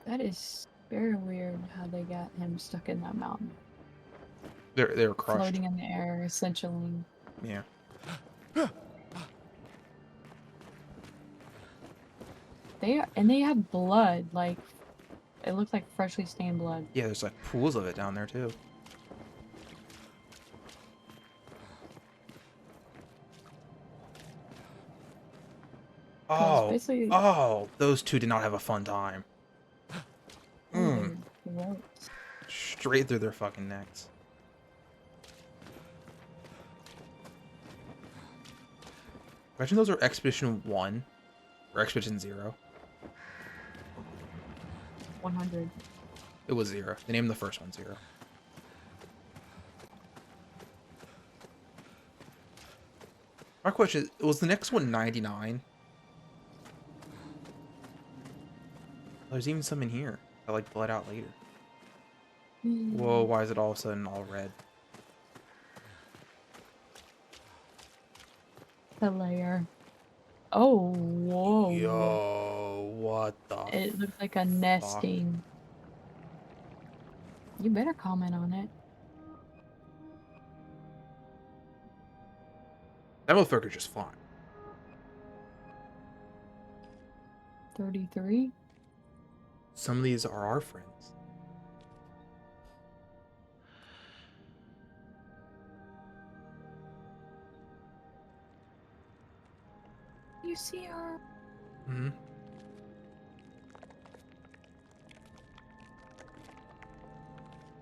That is very weird how they got him stuck in that mountain. They're crushed. Floating in the air, essentially. Yeah. They have blood, like it looks like freshly stained blood. Yeah, there's like pools of it down there too. Oh, those two did not have a fun time. Straight through their fucking necks. Imagine those are Expedition 1 or Expedition 0. 100. It was 0. They named the first one 0. My question is, was the next one 99? There's even some in here that like bled out later. Whoa, why is it all of a sudden all red? The layer. Oh, whoa. Yo, what the It looks like a nesting. You better comment on it. That motherfucker's just flying. 33? Some of these are our friends. You see her? Hmm.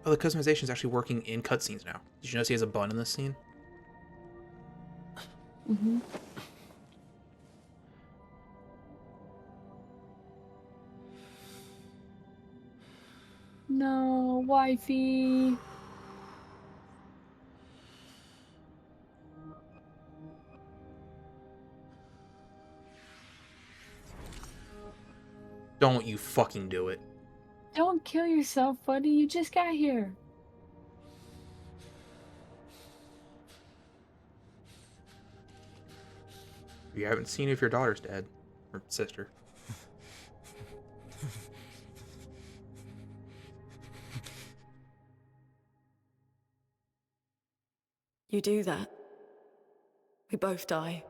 Oh, the customization is actually working in cutscenes now. Did you notice he has a bun in this scene? Mm-hmm. No, wifey. Don't you fucking do it. Don't kill yourself, buddy. You just got here. You haven't seen if your daughter's dead. Or sister. You do that, we both die.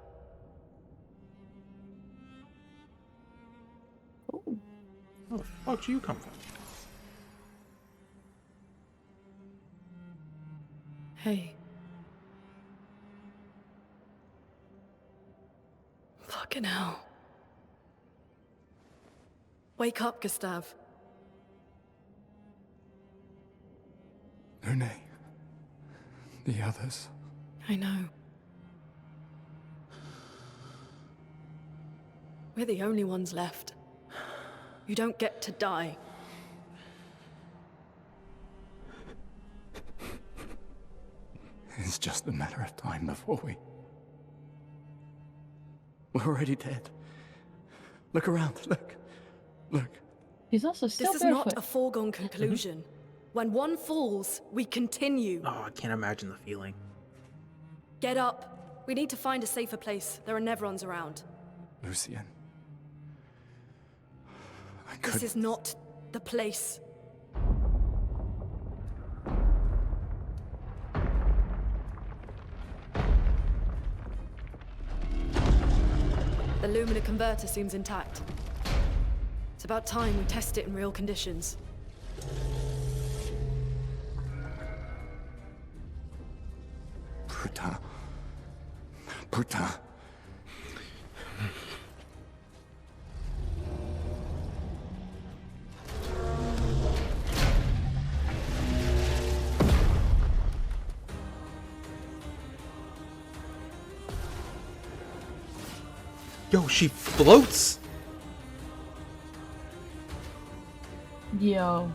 Where the fuck do you come from? Hey. Fucking hell. Wake up, Gustav. Lune. The others. I know. We're the only ones left. You don't get to die. It's just a matter of time before we're already dead. Look around, look. He's also still This is not a foregone conclusion. When one falls, we continue. Oh, I can't imagine the feeling. Get up. We need to find a safer place. There are Nevrons around. Lucien. This is not the place. The Lumina converter seems intact. It's about time we test it in real conditions. Putain. Yo, she floats! Yo.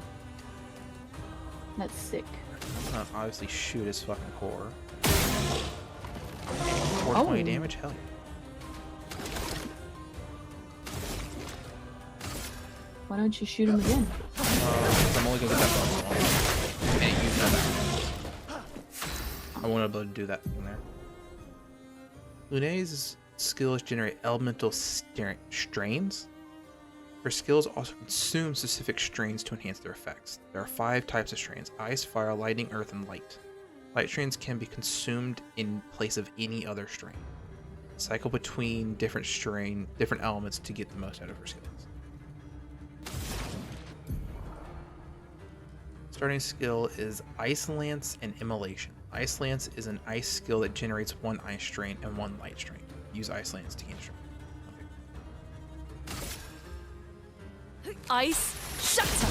That's sick. Obviously shoot his fucking core. 420 damage? Hell yeah. Why don't you shoot him again? I'm only gonna get that bonus. Can't use that. I won't be able to do that from there. Lune's skills generate elemental strains. Her skills also consume specific strains to enhance their effects. There are 5 types of strains: ice, fire, lightning, earth, and light. Light strains can be consumed in place of any other strain. Cycle between different elements to get the most out of her skills. Starting skill is Ice Lance and Immolation. Ice Lance is an ice skill that generates 1 ice strain and 1 light strain. Use Ice Lance to gain strength. Ice Shatter!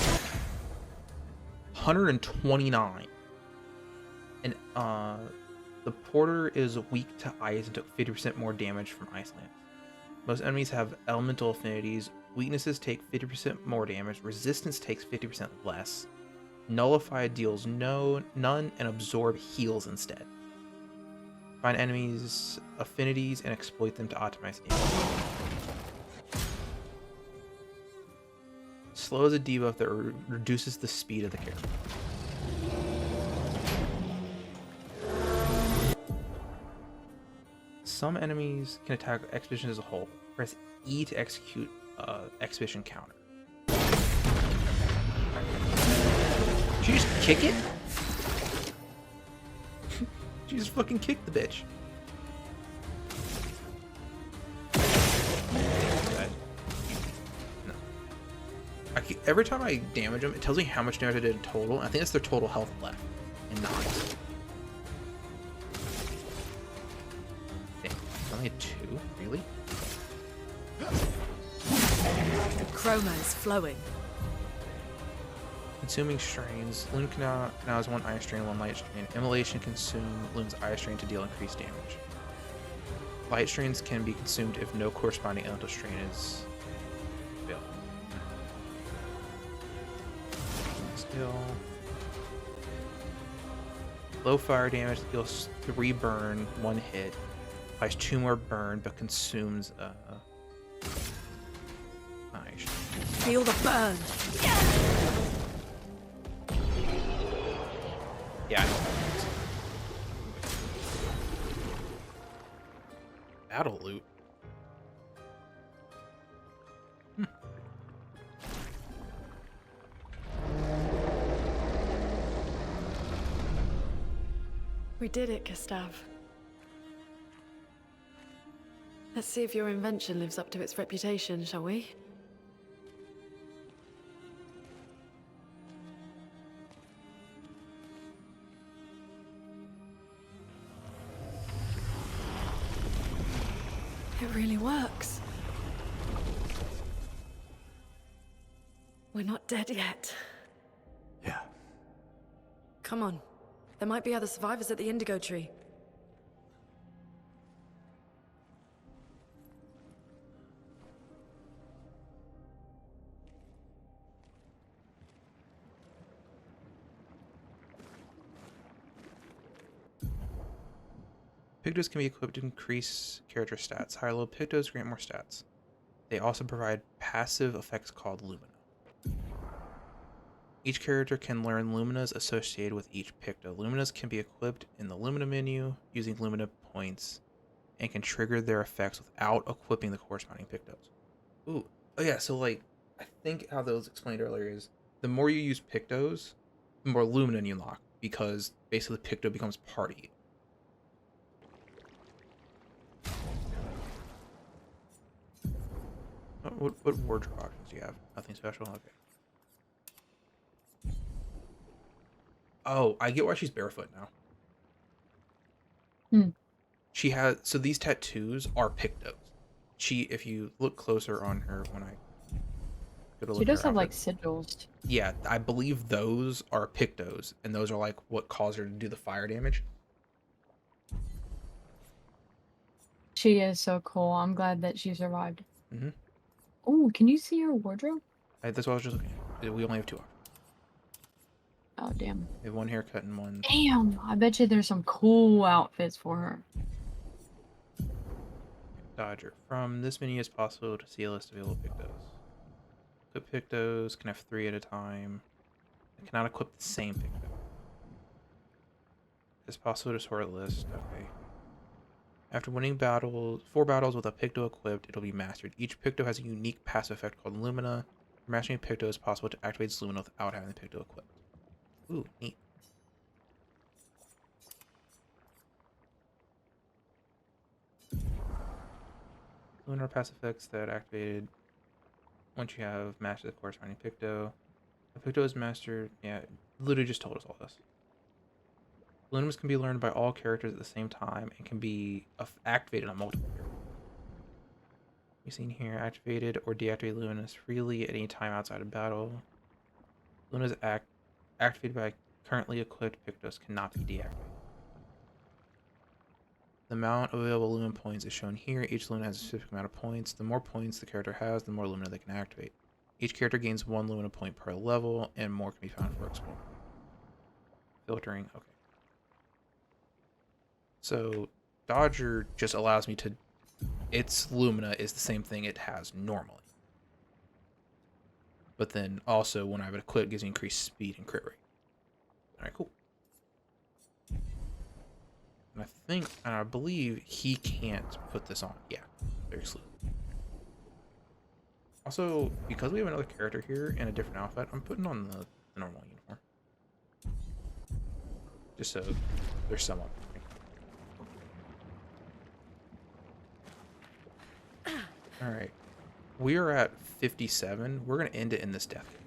129. And the Porter is weak to ice and took 50% more damage from Ice Lance. Most enemies have elemental affinities. Weaknesses take 50% more damage. Resistance takes 50% less. Nullify deals none, and Absorb heals instead. Find enemies' affinities and exploit them to optimize damage. Slow is a debuff that reduces the speed of the character. Some enemies can attack Expedition as a whole. Press E to execute Expedition counter. Did you just kick it? She just fucking kicked the bitch. No. Every time I damage them, it tells me how much damage I did in total. I think that's their total health left, and not. Damn, only a 2? Really? The chroma is flowing. Consuming strains. Loon can now has one ice strain and one light strain. Immolation consume Loon's ice strain to deal increased damage. Light strains can be consumed if no corresponding elemental strain is available. Skill. Low fire damage deals 3 burn, 1 hit. Applies 2 more burn, but consumes nice. Feel the burn. Yeah, I know. Battle loot. We did it, Gustav. Let's see if your invention lives up to its reputation, shall we? It really works. We're not dead yet. Yeah. Come on. There might be other survivors at the Indigo Tree. Pictos can be equipped to increase character stats. Higher level Pictos grant more stats. They also provide passive effects called Lumina. Each character can learn Luminas associated with each Picto. Luminas can be equipped in the Lumina menu using Lumina points and can trigger their effects without equipping the corresponding Pictos. Ooh, oh yeah, so like, I think how those explained earlier is the more you use Pictos, the more Lumina you unlock, because basically Picto becomes part of you. What wardrobe options do you have? Nothing special? Okay. Oh, I get why she's barefoot now. She has, so these tattoos are Pictos. If you look closer on her when I go to look She at does her have like outfit, sigils. yeah, I believe those are Pictos, and those are like what cause her to do the fire damage. She is so cool. I'm glad that she survived. Mm-hmm. Oh, can you see her wardrobe? That's what I was just looking at. We only have 2 options. Oh, damn. We have 1 haircut and 1. Damn, I bet you there's some cool outfits for her. Dodger. From this menu, it's possible to see a list of available Pictos. Equip Pictos can have 3 at a time. It cannot equip the same Picto. It's possible to sort a list. Okay. After winning 4 battles with a Picto equipped, it'll be mastered. Each Picto has a unique passive effect called Lumina. For mastering a Picto, it's possible to activate its Lumina without having the Picto equipped. Ooh, neat. Lunar passive effects that activated once you have mastered the corresponding Picto. The Picto is mastered. Yeah, it literally just told us all this. Luminous can be learned by all characters at the same time and can be activated on multiple characters. We've seen here activated or deactivated Luminous freely at any time outside of battle. Luminous activated by currently equipped Pictos cannot be deactivated. The amount of available Lumen points is shown here. Each Lumina has a specific amount of points. The more points the character has, the more Lumina they can activate. Each character gains 1 Lumina point per level, and more can be found for exploring. Filtering, okay. So, Dodger just allows me to... Its Lumina is the same thing it has normally. But then also, when I have it equipped, it gives me increased speed and crit rate. Alright, cool. And I think, and I believe he can't put this on. Yeah, very slowly. Also, because we have another character here in a different outfit, I'm putting on the normal uniform. Just so there's some up. Alright. We are at 57. We're going to end it in this death game.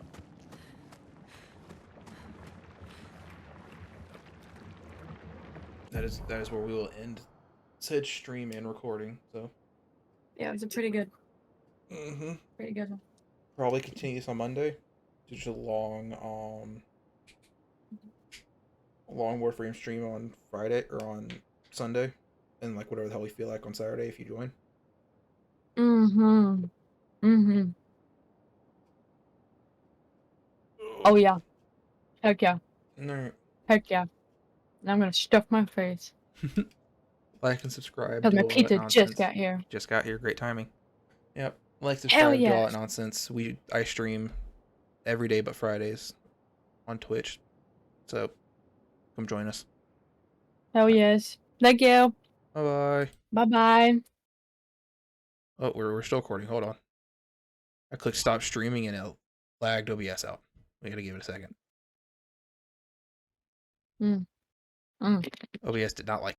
That is where we will end said stream and recording. So Yeah, it was a pretty good. Mm-hmm. Pretty good one. Probably continue this on Monday. just a long long Warframe stream on Friday or on Sunday, and like whatever the hell we feel like on Saturday if you join. Mm-hmm. Mm-hmm. Oh yeah. Heck yeah. No. Heck yeah. And I'm gonna stuff my face. Like and subscribe. Because Do my all that pizza nonsense. just got here. Just got here. Great timing. Yep. Like, Hell subscribe, do all yes. that nonsense. I stream every day but Fridays on Twitch. So come join us. Hell yes. Thank you. Bye bye. Bye bye. Oh, we're still recording. Hold on. I clicked stop streaming and it lagged OBS out. We gotta give it a second. OBS did not like